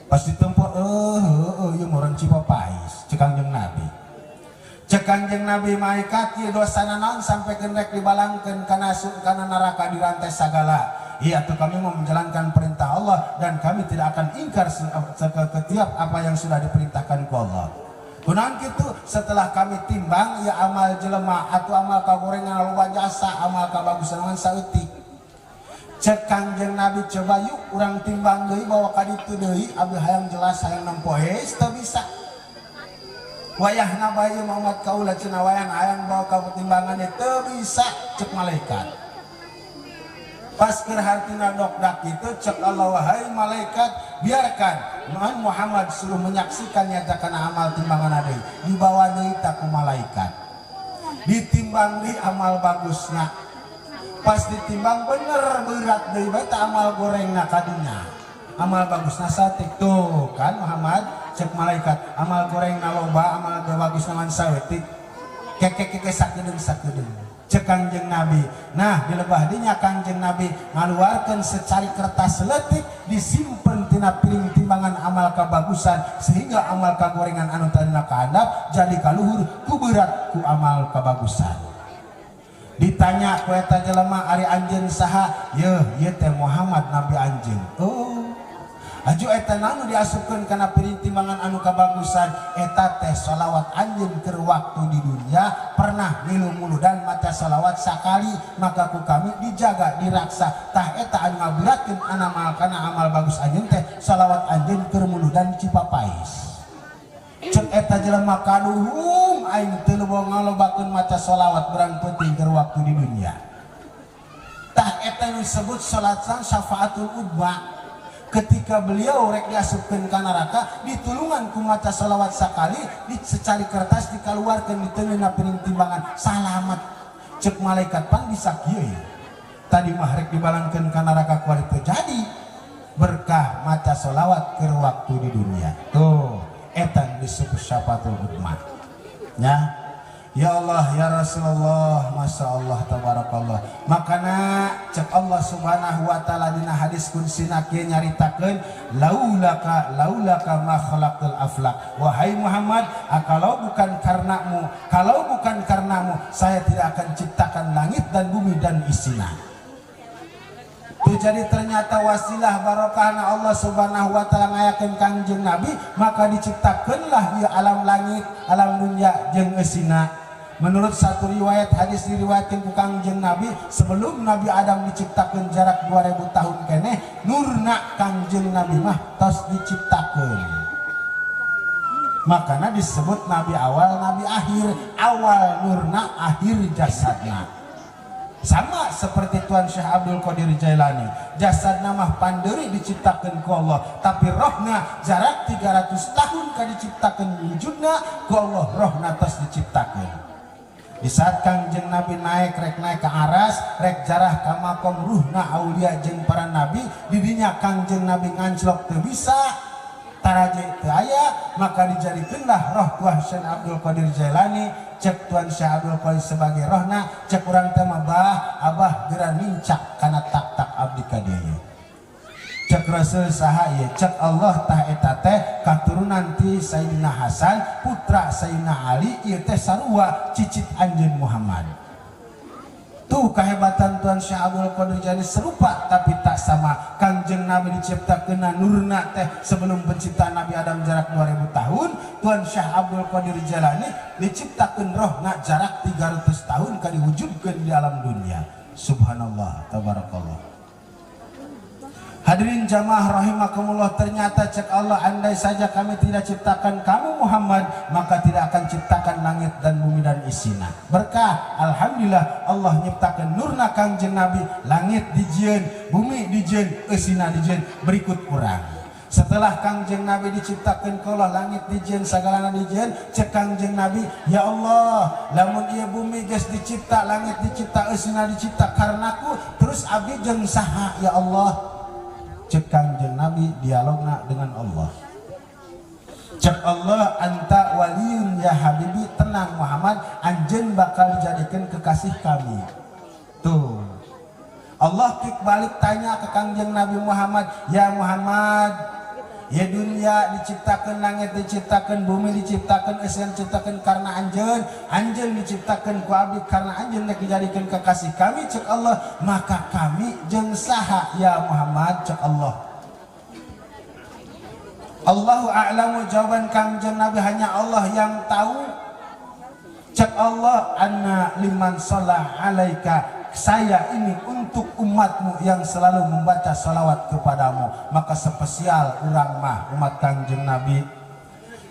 Pas ditempo ieu orang Cipapais cek Kangjeng Nabi. Cek Kangjeng Nabi malaikat ieu dosana naon sampai rek dibalangkeun kana neraka dirantai sagala. Iya tuh kami mau menjalankan perintah Allah dan kami tidak akan ingkar setiap apa yang sudah diperintahkan ku Allah. Kunaon kitu setelah kami timbang ya amal jelema atau amal kagorengan loba jasa amal kabagusan saeutik. Cek Kangjeng Nabi coba yuk urang timbang deui bawa ka ditu deui abdi hayang jelas hayang nempoe teu bisa. Wayahna bae Muhammad kaula cenah wayang hayang bawa ka timbangan teu bisa cek malaikat. Pas keur hartina dokdak itu cek Allah wahai malaikat biarkan Muhammad suruh menyaksikan nyata kana amal timbangan deui dibawa deui ta ku malaikat ditimbang di amal bagusna pas ditimbang bener berat deui bae ta amal gorengna kadunya amal bagusna saeutik tuh kan Muhammad cek malaikat amal gorengna loba amal bagusna man saeutik keke sakedeung cek Kangjeng Nabi. Nah dilebah dinya Kangjeng Nabi ngaluarkeun secari kertas leutik disimpen tina piring timbangan amal kabagusan sehingga amal kagorengan anu tadina kahandap jadi kaluhur ku berat ku amal kabagusan. Ditanya ku eta jelema ari anjeun saha? Yeuh teh Muhammad nabi anjeun. Aju eta nanu diasupkeun kana piring timbangan anu kabagusan eta teh sholawat anjeun keur waktu di dunia pernah ngilu dan maca sholawat sakali maka ku kami dijaga diraksa tah eta anu ngaberatkeun amal kana amal bagus anjeun teh sholawat anjeun keur muludan Cipapais. Cek eta jelema kaduhung aing teu leuwih ngalobakeun maca sholawat berang penting keur waktu di dunia. Tah eta disebut salat safaatul udba. ketika beliau rek diasupkeun ka neraka ditulungan ku maca salawat sakali secari kertas dikeluarkan di tengah piring timbangan salamet cek malaikat pan bisa kieu tadi mah rek dibalangkeun ka neraka ku itu jadi berkah maca salawat keur waktu di dunia tuh etan disebut syafaatul ummah ya. Ya Allah ya Rasulullah Masya Allah tabarakallah makana cek Allah subhanahu wa ta'ala dina hadis kudsina kieu nyaritakeun laulaka ma khalaqtul aflaq wahai Muhammad kalau bukan karenamu saya tidak akan ciptakan langit dan bumi dan isinya. Tuh jadi ternyata wasilah barokahna Allah subhanahu wa ta'ala ngayakeun Kangjeng Nabi maka diciptakeunlah ieu alam langit alam dunya jeung eusina. Menurut satu riwayat hadis diriwayatkan ku Kangjeng Nabi sebelum Nabi Adam diciptakan jarak 2000 tahun keneh nurna Kangjeng Nabi mah tos diciptakan makanya disebut Nabi awal Nabi akhir awal nurna akhir jasadna sama seperti Tuan Syekh Abdul Qadir Jailani jasadna mah panderi diciptakan ku Allah tapi rohna jarak 300 tahun ka diciptakan wujudna ku Allah rohna tos diciptakan. Di saat Kangjeng Nabi naik ke aras rek jarah ka makom ruhna aulia jeung para nabi didinya Kangjeng Nabi nganclok teu bisa taraje teu aya maka dijadikeunlah roh Tuan Syekh Abdul Qadir Jailani cek Tuan Syekh Abdul Qadir sebagai rohna cek urang teh mah abah geura nincak kana tak-tak abdi ka dieu cek Rasul saha ieu cek Allah tah eta teh katurunan ti Sayyidina Hasan putra Sayyidina Ali ieu teh sarua cicit anjeun Muhammad tuh kehebatan Tuan Syekh Abdul Qadir Jailani serupa tapi tak sama Kangjeng Nabi diciptakeunna nurna teh sebelum penciptaan Nabi Adam jarak 2000 tahun Tuan Syekh Abdul Qadir Jailani diciptakeun rohna jarak 300 tahun ka diwujudkeun di alam dunia subhanallah tabarakallah. Hadirin jamaah rahimakumullah ternyata cek Allah andai saja kami tidak ciptakan kamu Muhammad maka tidak akan ciptakan langit dan bumi dan isinya berkah alhamdulillah Allah nyiptakan nurna Kangjeng Nabi langit dijieun bumi dijieun eusina dijieun berikut kurang setelah Kangjeng Nabi diciptakan ku Allah langit dijieun sagalana dijieun cek Kangjeng Nabi ya Allah lamun ieu bumi geus dicipta langit dicipta eusina dicipta karenaku terus abdi jeung saha ya Allah cek Kangjeng Nabi dialogna dengan Allah cek Allah anta waliyun ya habibi tenang Muhammad anjeun bakal dijadikan kekasih kami tuh Allah kik balik tanya ke Kangjeng Nabi Muhammad ya Muhammad ya dunia diciptakan langit diciptakan bumi diciptakan esan diciptakan karena anjeun diciptakan ku abdi karena anjeun nek dijadikan kekasih kami cek Allah maka kami jeung saha ya Muhammad cek Allah Allahu a'lamu jawaban Kangjeng Nabi hanya Allah yang tahu cek Allah anna liman shalla alaika saya ini untuk umatmu yang selalu membaca salawat kepadamu maka spesial urang mah umat Kangjeng Nabi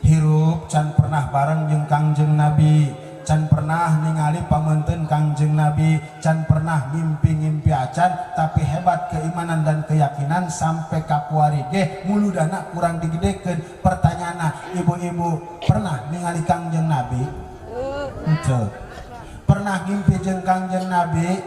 hirup can pernah bareng jeung Kangjeng Nabi can pernah ningali pamanten Kangjeng Nabi can pernah mimpi-ngimpi acan tapi hebat keimanan dan keyakinan sampai kapuari ge muludana kurang digedekeun pertanyaanna ibu-ibu pernah ningali Kangjeng Nabi henteu pernah ngimpi jeung Kangjeng Nabi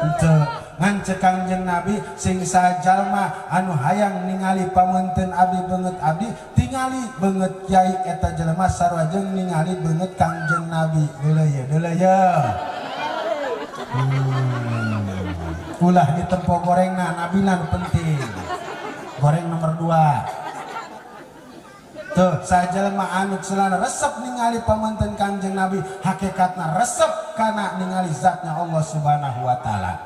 henteu ngan cek Kangjeng Nabi sing sajalma anu hayang ningali pamanten abdi beungeut abdi tingali beungeut kiai eta jelema sarua jeung ningali beungeut Kangjeng Nabi deuleu ya ulah ditempo gorengna nabina penting goreng nomor 2 tuh sajelma anu celana resep ningali pamanten Kangjeng Nabi hakikatna resep kana ningali zatnya Allah subhanahu wa ta'ala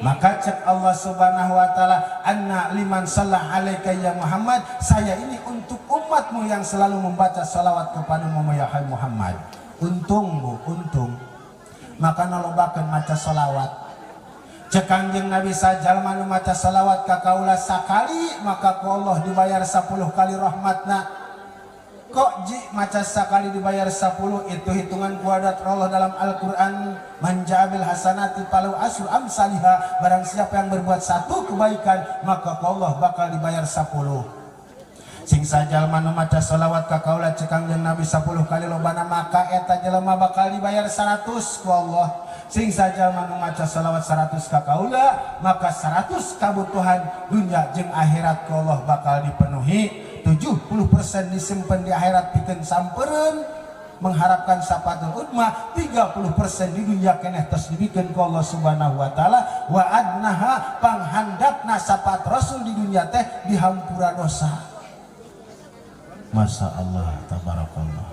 maka cek Allah subhanahu wa ta'ala anna liman shalla alaika ya Muhammad saya ini untuk umatmu yang selalu membaca salawat kepadamu ya Muhammad untung bu untung maka nolobakeun maca salawat cek Kangjeng Nabi sajalma nu maca salawat ka kaula sakali maka ku Allah dibayar 10 kali rahmatna Kok ji maca sekali dibayar 10, itu hitungan kuadrat Allah dalam Al-Quran. Manjabil hasanati palau asru amsaliha, barang siapa yang berbuat satu kebaikan maka Allah bakal dibayar 10. Sing sajalma nu maca sholawat ka kaula cekang jeung Nabi 10 kali lobana maka eta jelema bakal dibayar 100 ku Allah. Sing sajalma nu maca sholawat 100 ka kaula maka 100 kabutuhan dunia jeung akhirat ku Allah bakal dipenuhi. 70% disimpan di akhirat pikeun sampereun mengharapkan syafatul udma, 30% di dunia keneh tos dibikeun ku Allah Subhanahu wa taala. Wa adnaha panghandapna syafaat Rasul di dunia teh dihampura dosa. Masya Allah, tabarakallah.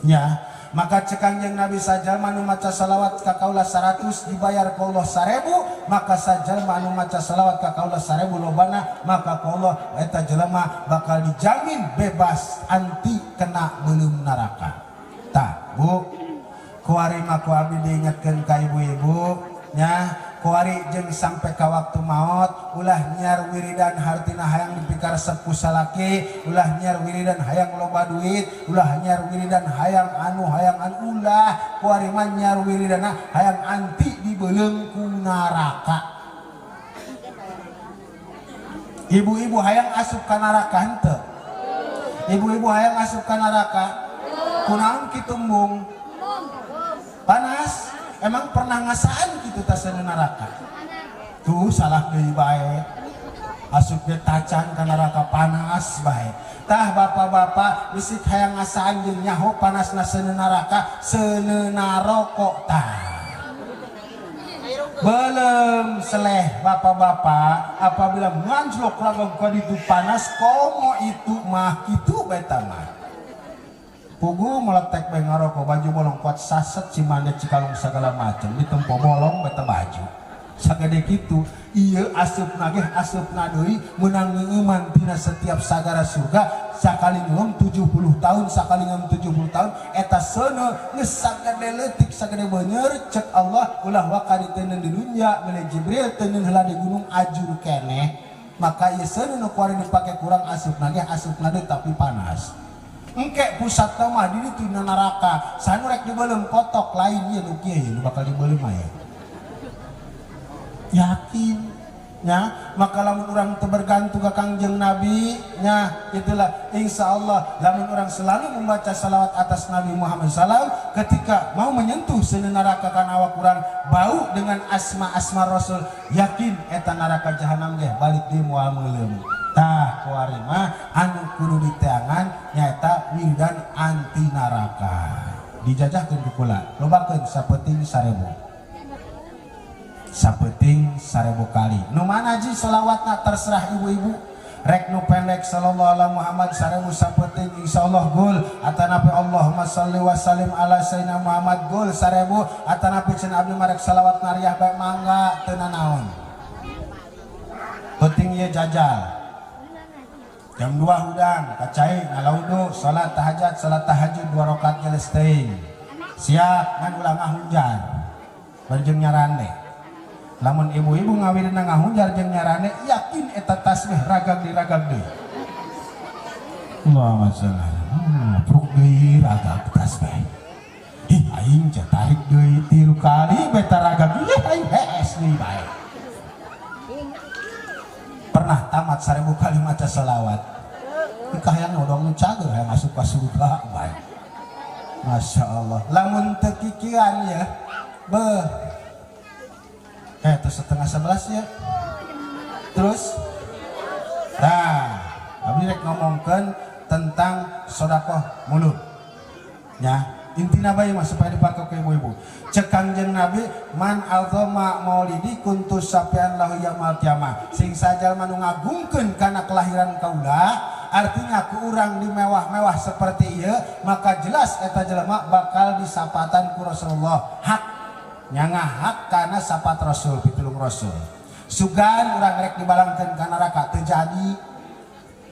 Ya, maka cekang jeung Nabi sajalma nu maca salawat ka kaula 100 dibayar ku Allah 1000, maka sajalma nu maca salawat ka kaula 1000 lobana maka ku Allah eta jelema bakal dijamin bebas anti kena belum neraka. Tah, Bu, kuari mah ku abdi diingetkeun ka ibu-ibu nya, kuari jeung sampai ka waktu maot ulah nyiar wiridan hartina hayang dipikar sepuh salaki, ulah nyiar wiridan hayang loba duit, ulah nyiar wiridan hayang ulah kuari mah nyiar wiridan hayang anti dibeuleng ku neraka. Ibu-ibu hayang asup ka neraka henteu? Ibu-ibu hayang asup ka neraka? Kunaon kitu mung? Panas? Emang pernah ngasaan gitu tasana neraka? Tuh salah deui bae. Asup ge tacan ka neraka panas bae. Tah bapak-bapak bisik hayang ngasaan jeung nyaho panasna seuneu neraka, seuneu rokok tah. Belum seleh bapak-bapak apabila manjlok ragam ka ditu panas komo itu mah kitu beta mah. Pugu meletek bae ngarokok baju bolong kuat saset cimande cikalong segala macam ditempo bolong beta baju sagede kitu. Ieu asupna ge asupna deui meunang ngeuman tina setiap sagara surga sakali ngeuman 70 tahun sakali ngeuman 70 tahun eta seuneu geus sagede leutik sagede beuneur cek Allah ulah wakari teuneun di dunya bele Jibril teuneun heula di gunung ajur keneh. Maka ieu seuneu nu kuari dipake kurang asupna ge asupna deui tapi panas. Engke pusat mah di ditu neraka sanu rek dibeulem kotok lain ieu nu kieu nu bakal dibeulem aya. Yakin nya, maka lamun urang teu bergantung ka Kangjeng Nabi nya itulah insyaallah lamun urang selalu membaca salawat atas Nabi Muhammad SAW ketika mau menyentuh seuneu neraka kana awak urang bau dengan asma-asma Rasul yakin eta neraka jahanam ge balik deui moal meuleum. Tah kuari mah anu kudu diteangan nyaeta wiridan anti neraka. Dijajahkeun ku kula, lobakeun sapeting 1000. Sapeting 1000 kali. Nu mana ji selawatna terserah ibu-ibu. Rek nu pendek sallallahu alaihi Muhammad 1000 sapeting insyaallah gol. Atanapi Allahumma shalli wa sallim ala sayyidina Muhammad gol 1000. Atanapi cenah abdi marek salawat nariah bae mangga teu nanaon. Penting ieu jajal. Jam 2 hudang kacai ngalaudu salat tahajud 2 rakaat geus teuing. Siap ngan ulah ngahunjar. Barjeng nyarane. Lamun ibu-ibu ngawirina ngahunjar jeung nyarane yakin eta tasbih ragag deui. Allahumma shalli Pruk deui ragag tasbih. Ih aing teh tarik deui 3 kali beta ragag ieu aing hees deui bae. Pernah tamat 1000 kali maca selawat. Ikah yang nodong nu cager hayang masuk ka surga bae. Masya Allah. Lamun teu kikiran ya. Beuh. Terus setengah 11 ya. Terus nah abdi rek ngomongkeun tentang sedekah mulut nya intina bae mah supaya dipake ku ibu-ibu. Cek Kangjeng Nabi man azama maulidi kuntu sapian lahu yaumil qiyamah. Sing sajalma nu ngagungkeun kana kelahiran kaula artinya ku urang dimewah-mewah seperti ieu maka jelas eta jelema bakal disapatan ku Rasulullah hak nyanga hak karena sapat Rasul pitulung Rasul. Sugan urang rek dibalangkeun ka neraka teu jadi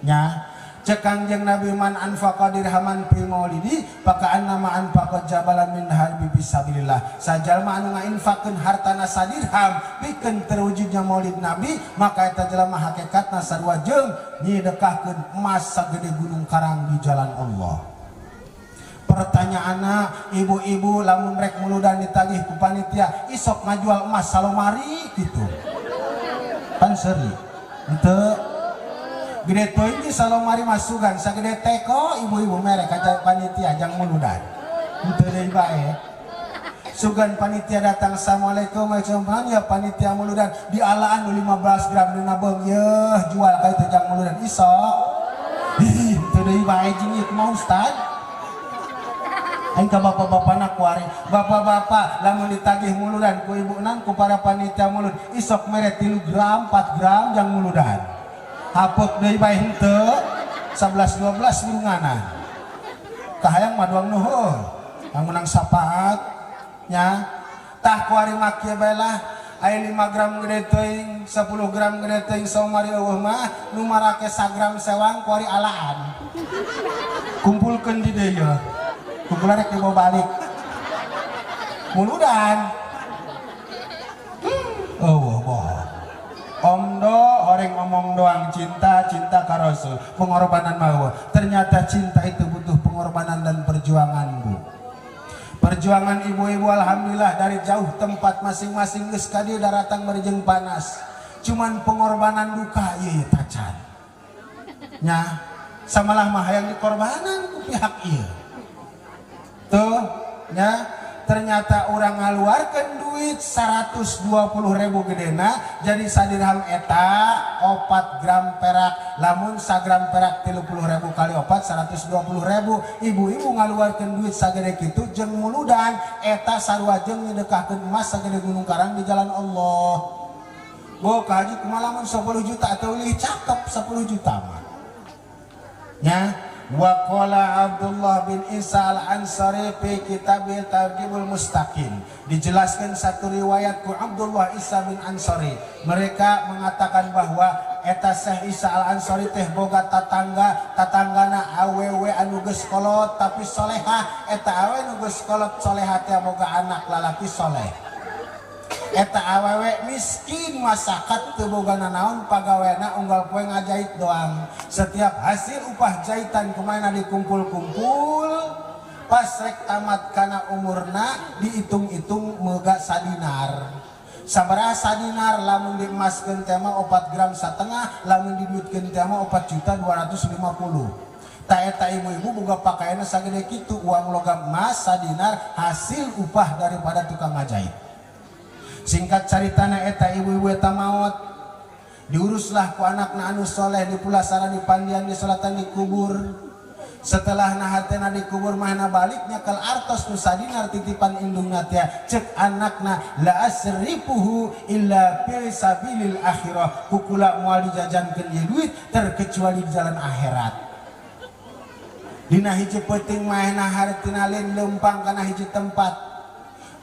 nya Cek Kangjeng Nabi man anfaqa dirhaman fi maulidi paka'an nama anfaqa jabalan min harbi fisabilillah. Sajalma anu ngainfaqkeun hartana sadirham pikeun terwujudnya maulid Nabi, maka eta jelema hakikatna sarua jeung nyidekahkeun emas sagede gunung karang di jalan Allah. Pertanyaanna, ibu-ibu lamun rek muludan ditagih ku panitia isok ngajual emas salomari gitu. Pan seri. Henteu gede toy di salomari masukan sagede teko ibu-ibu merek kaca panitia jang muludan henteu deui bae sugan panitia datang assalamualaikum waalaikumsalam ya panitia muludan dialaan 15 gram dina beung yeuh jual ka itu jang muludan isok ih henteu deui bae jeung mau ustad aing ka bapak-bapana kuari bapak-bapak lamun ditagih muludan ku ibunan ku para panitia mulud isok mere 3 gram 4 gram jang muludan hapuk deui bae henteu 11-12 burunganan kahayang mah doang nuhun yang menang sapaat nya tah kuari make bae lah aya 5 gram gede teuing 10 gram gede teuing saumari eueuh mah nu marake sagram sewang kuari alaan kumpulkeun di dieu ya kumpulan rek dibawa balik muludan bohong omdo orang ngomong doang cinta ka Rasul pengorbanan mau ternyata cinta itu butuh pengorbanan dan perjuangan bu. Perjuangan ibu-ibu alhamdulillah dari jauh tempat masing-masing geus ka dieu daratang merjeng panas cuman pengorbanan duka ieu tacan nya samalah mah hayang dikorbanan ku pihak ieu tuh nya ternyata orang ngaluarkeun duit 120.000 gedena jadi sadirham eta 4 gram perak lamun sagram perak 30.000 kali 4 120.000 ibu-ibu ngaluarkeun duit sagede kitu jeung muludan eta sarua jeung nyedekahkeun emas sagede gunung karang di jalan Allah. Bo ka haji kumaha lamun 10 juta atau leuwih cakep 10 juta mah nya. Wa qala Abdullah bin Isa al-Ansari fi kitabil Targhibul Mustaqim dijelaskan satu riwayat ku Abdullah Isa bin Ansari mereka mengatakan bahwa eta Syekh Isa al-Ansari teh boga tatanggana awewe anu geus kolot tapi solehah eta awewe anu geus kolot solehah teh boga anak lalaki soleh eta awewe miskin masakat teu boga nanaon pagawena unggal poe ngajait doang setiap hasil upah jahitan kumaha dikumpul-kumpul pas rek tamat kana umurna dihitung-hitung mega sadinar sabaraha sadinar lamun diemaskeun teh mah 4 gram satengah lamun diduitkeun teh mah 4.250.000 ta eta ibu-ibu boga pakaianna sagede kitu uang logam emas sadinar hasil upah daripada tukang ngajait. Singkat caritana eta ibu-ibu eta maot diuruslah ku anakna anu soleh dipulasara dipandian disolatan dikubur setelah nahatena dikubur mahna baliknya kal artos nu sadinar titipan indungna teh cek anakna la asrifuhu illa fi sabilil akhirah kukula moal dijajankeun ieu duit terkecuali di jalan akhirat dina hiji peuting mahna hartina lain leumpang kana hiji tempat.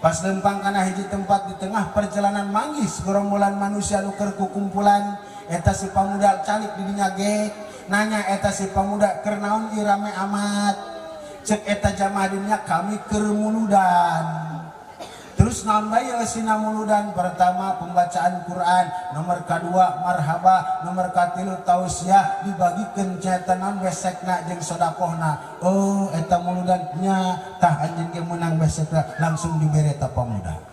Pas lempang kana hiji tempat di tengah perjalanan manggis gerombolan manusia nuker kumpulan eta si pamuda calik di dinya ge nanya eta si pamuda keur naon ieu rame amat cek eta jamaah dinya kami keur muludan terus naon bae eusina muludan pertama pembacaan Quran nomor kedua marhaba nomor katilu tausiah dibagikeun cenah naon besekna jeung sedekahna oh eta muludan nya tah anjeun ge meunang besekna langsung dibere ta pamuda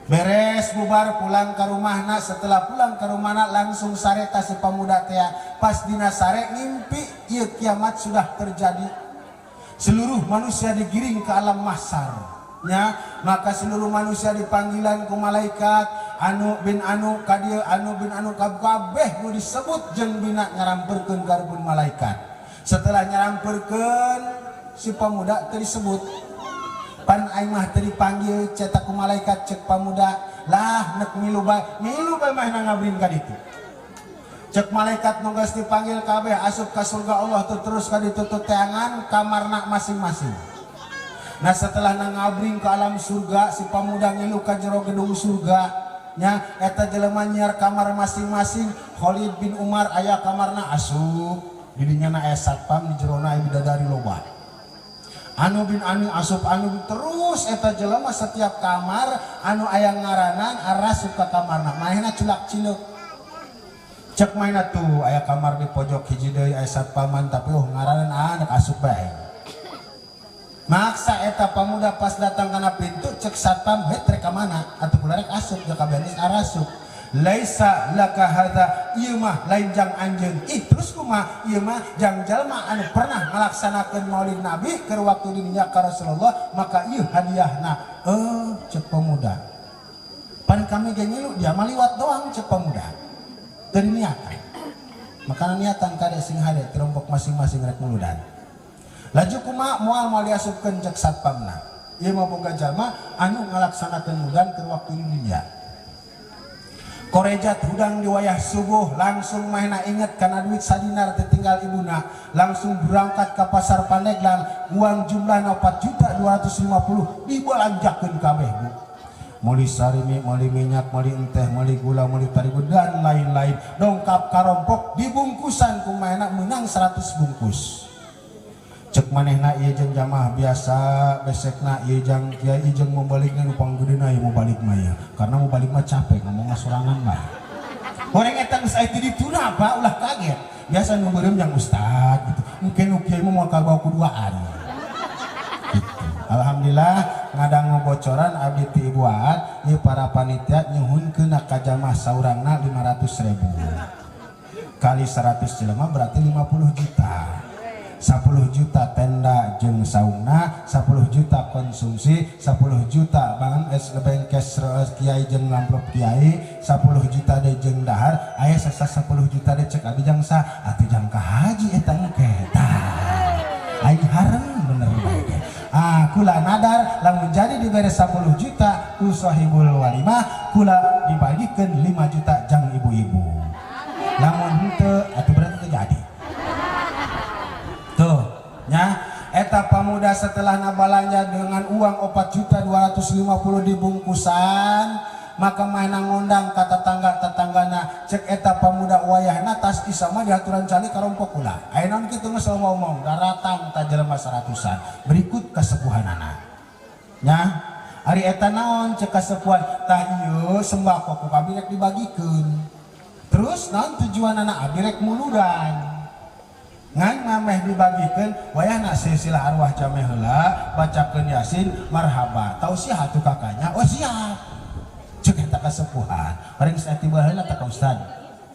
beres bubar pulang ke rumahna setelah pulang ke rumahna langsung sare ta si pamuda teh pas dina sare ngimpi ieu kiamat sudah terjadi seluruh manusia digiring ke alam mahsyar nya maka seluruh manusia dipanggilan ku malaikat anu bin anu kadieu anu bin anu kabeh nu disebut jeung bina nyaramperkeun ka rumpun malaikat setelah nyaramperkeun si pamuda teu disebut pan aing mah teu dipanggil cetak ku malaikat cek pamuda lah nek milu bae mah ngabrin ka ditu cek malaikat nu geus dipanggil kabeh asup ka surga Allah terus ka ditu teangan kamarna masing-masing. Nah setelah ngabring ke alam surga si pamuda ngilu ka jero gedung surga nya eta jelema nyiar kamar masing-masing Khalid bin Umar aya kamarna asup didinya na aya satpam di jerona aya bidadari loba anu bin anu asup anu bin terus eta jelema setiap kamar anu aya ngaranan arasup ka kamarna manehna culak cileuk cek mainna tuh aya kamar di pojok hiji deui aya satpaman tapi ngaranan anak asup bae maksa eta pamuda pas datang kana pintu cek satpam het rek ka mana atuh kula rek asup jeung kabenis arasup laisa laka hadza ieu mah lain jang anjeun terus kumaha ieu mah jang jalma anu pernah melaksanakeun maulid nabi keur waktu di dunya ka Rasulullah maka ieu hadiahna cek pemuda pan kami ge ngilu dia mah liwat doang cek pemuda teu niatan makana niatan kade sing hade kelompok masing-masing rek muludan laju kumaha moal diasupkeun cek satpamna ieu mah boga jalma anu ngalaksanakeun muludan keur waktu di dunya korejat hudang di wayah subuh langsung mainna inget karena duit sadinar tertinggal ibuna langsung berangkat ke pasar Pandeglang uang jumlahna 4.250.000 dibelanjakeun kabeh bu meuli sarimi meuli minyak meuli enteh meuli gula meuli terigu dan lain-lain dongkap karompok dibungkusan kumaha menang 100 bungkus cek manehna ieu jeung jamaah biasa besekna ieu jeung kiai jeung mau balikna nu panggedena ieu mau balik mah ya karena mau balik mah capek ngomong sorangan mah goreng eta geus aya di dituna apa ulah kaget biasa nu beureum jeung ustad gitu mungkin nu kiai mah moal kabawa kuduaan gitu. Alhamdulillah ngadang bocoran abdi ti Ibu Aat ieu para panitia nyuhunkeun ka jamaah saurangna 500.000 kali 100 jelema berarti 50 juta 10 juta tenda jeung sauna 10 juta konsumsi 10 juta bangan bengkes kiai jeung lamprop kiai 10 juta de jeung dahar aya sasa 10 juta de cek abi jang sa atuh jang ka haji eta engke tah ai harem bener bae kula nadar lamun jadi dibere 10 juta ku sahibul walimah kula dibagikeun 5 juta jang ibu-ibu lamun henteu atuh berarti terjadi tuh nya eta pamuda setelah nabalanja dengan uang 4.250.000 dibungkusan maka mainan ngundang ka tetangga-tetanggana cek eta pamuda wayahna tas isama diaturan cali karompok kula aya naon kitu geus ngomong daratang ta jelema 100-an berikut kasepuhanana nya ari eta naon cek kasepuhan tah ieu sembako ku kabeh rek dibagikeun terus naon tujuanana abdi rek muludan ngan mameh dibagikeun wayahna silsilah arwah jameh heula bacakeun yasin marhaba tausiah atuh kakanya siap cek eta kasepuhan bareng saetiba heula ta ka ustad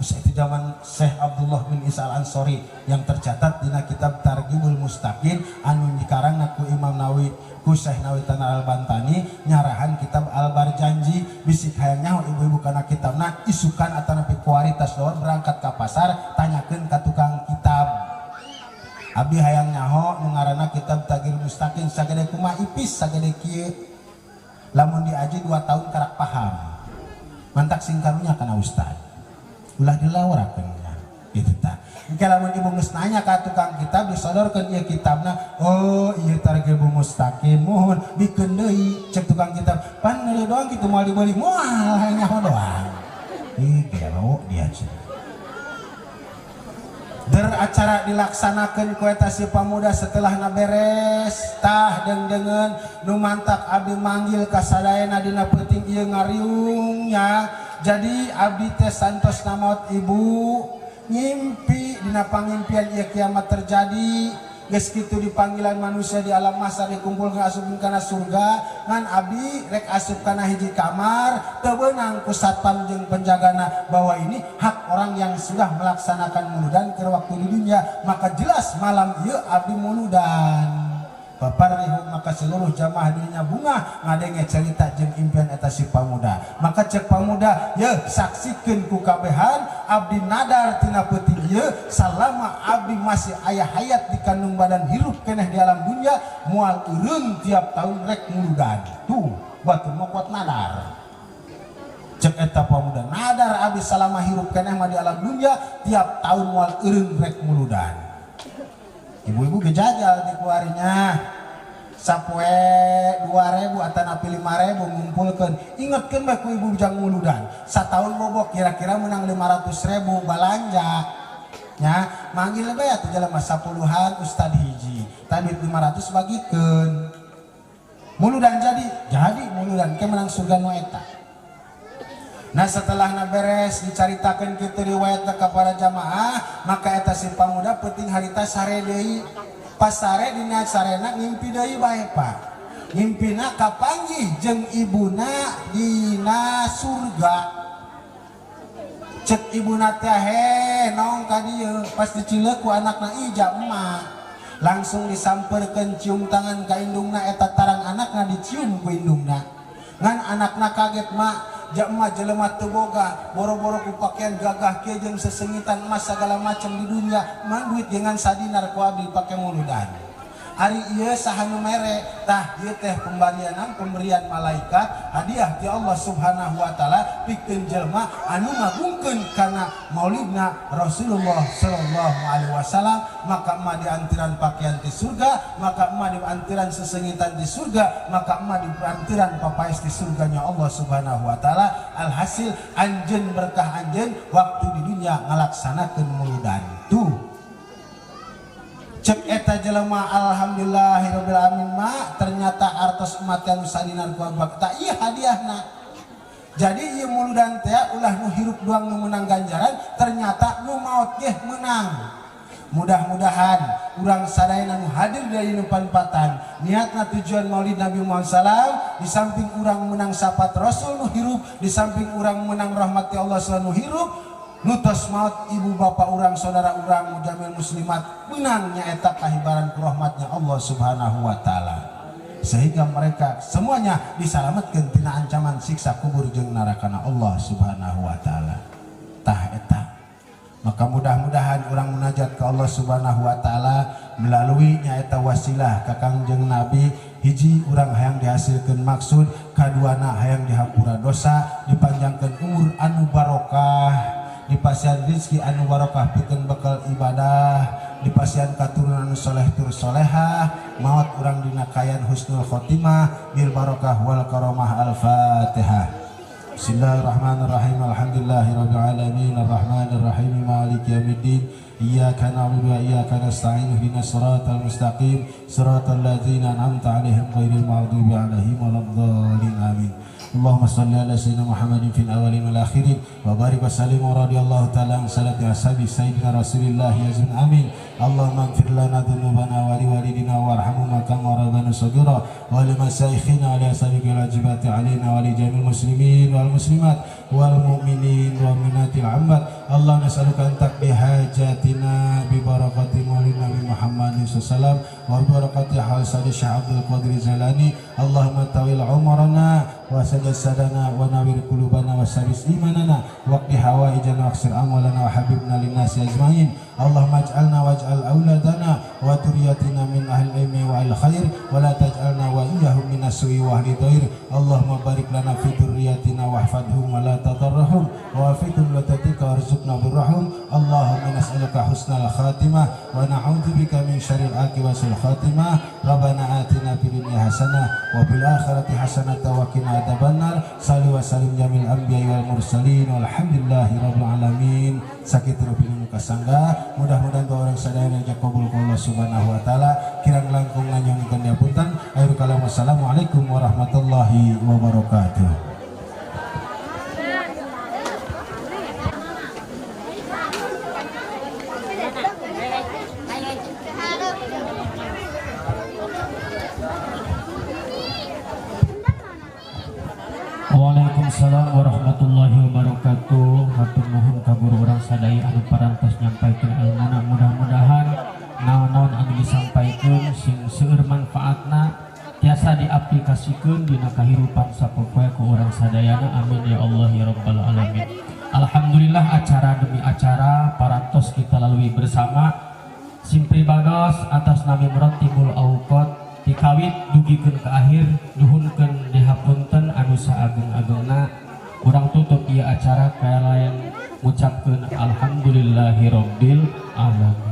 itu zaman Syekh Abdullah bin Isa Al-Ansori yang tercatat dina kitab Targhibul Mustaqin anu dikarangna ku Imam Nawawi ku Syekh Nawawi Tanah Al-Bantani nyarahan kitab Al-Barjanji bisik hayang nyaho ibu-ibu kana kitabna isukan atau nepi kualitas lawan berangkat ka pasar tanyakeun ka tukang kitab abi hayang nyaho nu ngaranna kitab Targhibul Mustaqin sagede kumaha ipis sagede kieu lamun diaji 2 tahun karak paham mantak sing karunya kana ustad ulah dilawarakeun gitu tah engke lamun ibu geus nanya ka tukang kitab disodorkeun ieu kitabna ieu Targhibul Mustaqin mohon bikeun deui cek tukang kitab pan neuli doang kitu moal dibeli moal hayang nyaho doang ih gelo dia cenah acara dilaksanakan ku eta si pamuda setelah naberes tah dengan nu mantak abdi manggil ka sadayana dina peuting ieu ngariungnya jadi abdi teh santos namaot ibu ngimpi dina pangimpian ieu kiamat terjadi geus kitu di panggilan manusia di alam mahsyar dikumpulkeun asupkeun kana surga ngan abdi rek asup kana hiji kamar teu beunang ku satpam jeung penjagana bahwa ini hak orang yang sudah melaksanakan muludan ke waktu di dunia maka jelas malam ieu abdi muludan paparihum maka seluruh jamaah dirinya bunga ngadenge cerita jeung impian eta si pamuda maka cek pamuda ye saksikeun ku kabehan abdi nadar tina peuting ieu salama abdi masih aya hayat di kandung badan hirup keneh di alam dunia moal eureun tiap tahun rek muludan tuh batu mokot nadar cek eta pamuda nadar abdi salama hirup keneh mah di alam dunia tiap tahun moal eureun rek muludan ibu-ibu gejajal di kuarinya sapoe 2.000 atau napi 5.000 ngumpulkeun ingetkeun bae ku ibu jang muludan satahun bobok kira-kira menang 500.000 balanja nya manggil bae atuh jelema 10-an ustad hiji tadi 500 bagikeun muludan jadi muludan ke menang surga nu eta. Nah setelah beres dicaritakeun kitu riwayat ka para jamaah maka eta si pamuda penting harita sare deui pas sare dina sarena ngimpi deui bae Pak ngimpina kapanggih jeung ibuna dina surga cek ibuna teh naon ka dieu pas dicileuk ku anakna ija emak langsung disamperkeun cium tangan ka indungna eta tarang anakna dicium ku indungna ngan anakna kaget mak jama jelema teu boga boro-boro ku pakaian gagah kieu jeung sesengitan emas segala macam di dunia man duit dengan sadinar ku abdi pake muludan hari ieu saha nu mere tah ieu teh pemberian malaikat hadiah ti Allah Subhanahu wa taala pikeun jelema anu ngagungkeun kana maulidna Rasulullah sallallahu alaihi wasallam maka emak diantiran pakaian di surga maka emak diantiran sesengitan di surga maka emak diantiran papaes di surganya Allah Subhanahu wa taala alhasil anjeun berkah anjeun waktu di dunia ngalaksanakeun muludan tuh cek eta jelema alhamdulillahirabbil alamin mak ternyata artos ematian sadinar ku abak tak ieu hadiahna jadi ieu muludan teh ulah nu hirup doang nu menang ganjaran ternyata nu maot ge menang mudah-mudahan urang sadayana nu hadir dari nu panpatan niatna tujuan maulid Nabi Muhammad sallam di samping urang menang syafaat Rasul nu hirup di samping urang menang rahmati Allah nu hirup nutos maut ibu bapak urang saudara urang mujamil muslimat menangnya eta kahibaran rahmatnya Allah Subhanahu wa taala sehingga mereka semuanya disalametkeun tina ancaman siksa kubur jeung narakana Allah Subhanahu wa taala tah eta maka mudah-mudahan urang munajat ke Allah Subhanahu wa taala melalui nyaeta wasilah ka Kangjeng Nabi hiji urang hayang dihasilkeun maksud kaduana hayang dihampura dosa dipanjangkeun umur anu barokah dipasihan rizki anu barokah pikeun bekal ibadah dipasihan katurunan anu soleh tur solehah maot urang dina kayan husnul khotimah bil barokah wal karomah al-fatihah. Bismillahirrahmanirrahim alhamdulillahirabbil alamin arrahmanirrahim maliki yaumiddin iyyaka na'budu wa iyyaka nasta'in ihdinas siratal mustaqim siratal ladzina an'amta 'alaihim ghairil maghdubi 'alaihim waladdallin amin. Allahumma salli ala sayyidina Muhammadin fil awwalin wal akhirin wa barik wa sallim wa radiyallahu ta'ala an salati ashabi sayyidina Rasulillah yazun amin. Allahumma ighfir lana dhunubana wa li walidina warhamhuma kama rabbana saghira wa li masyayikhina wa li ashabiqil wajibati alaina wa li jami'il muslimin wal muslimat wal mu'minin wal mu'minatil ammat. Allah nas'aluka an taqdi hajatina bi barakati maulid Nabi Muhammadin sallallahu wa barakati hasadi Syekh Abdul Qadir Jalani. Allahumma tawil umrana wa sadana wa nawir qulubana wa sabis imanana waqdi hawaijana wa aksir amwalana wa habibna linnasi ajmain. Allahumma ij'alna waj'al auladana wa dhurriyyatina min ahli ilmi wa al khair wa la taj'alna wa iyyahum min as-su'i wa ahli dhair. Allahumma barik lana fi dhurriyyatina wahfadhum wa la tadarrahum wa wafiqhum latatika warzuqna birrahum. Allahumma nas'aluka husnal khatimah wa na'udzubika min syarril aqibatil khatimah. Rabbana atina fid dunya hasanah wa fil akhirati hasanah wa qina adzabannar. Salli wa sallim jamil anbiya'i wal mursalin walhamdulillahi rabbil alamin. Sakit rupin kasangga mudah-mudahan ke orang sadayana jakobul Allah Subhanahu wa taala kirang langkung nganyongkeun diapunten akhir kalam wassalamualaikum warahmatullahi wabarakatuh. Waalaikumsalam warahmatullahi wabarakatuh. Hatur nuhun ka guru urang sadaya anu parantos nyampaikeun ilmuna mudah-mudahan naon-naon anu disampaikeun sing seueur manfaatna tiasa diaplikasikeun dina kahirupan sapopoe ku urang sadayana amin ya Allah ya rabbal alamin. Alhamdulillah acara demi acara parantos kita lalui bersama simpri bados atas nami Meratibul Auqat dikawit dugikeun ke akhir nuhunkeun dihapunten anu saageng-agengna urang tutup ieu acara kaya layan ngucapkeun alhamdulillahirabbil alamin.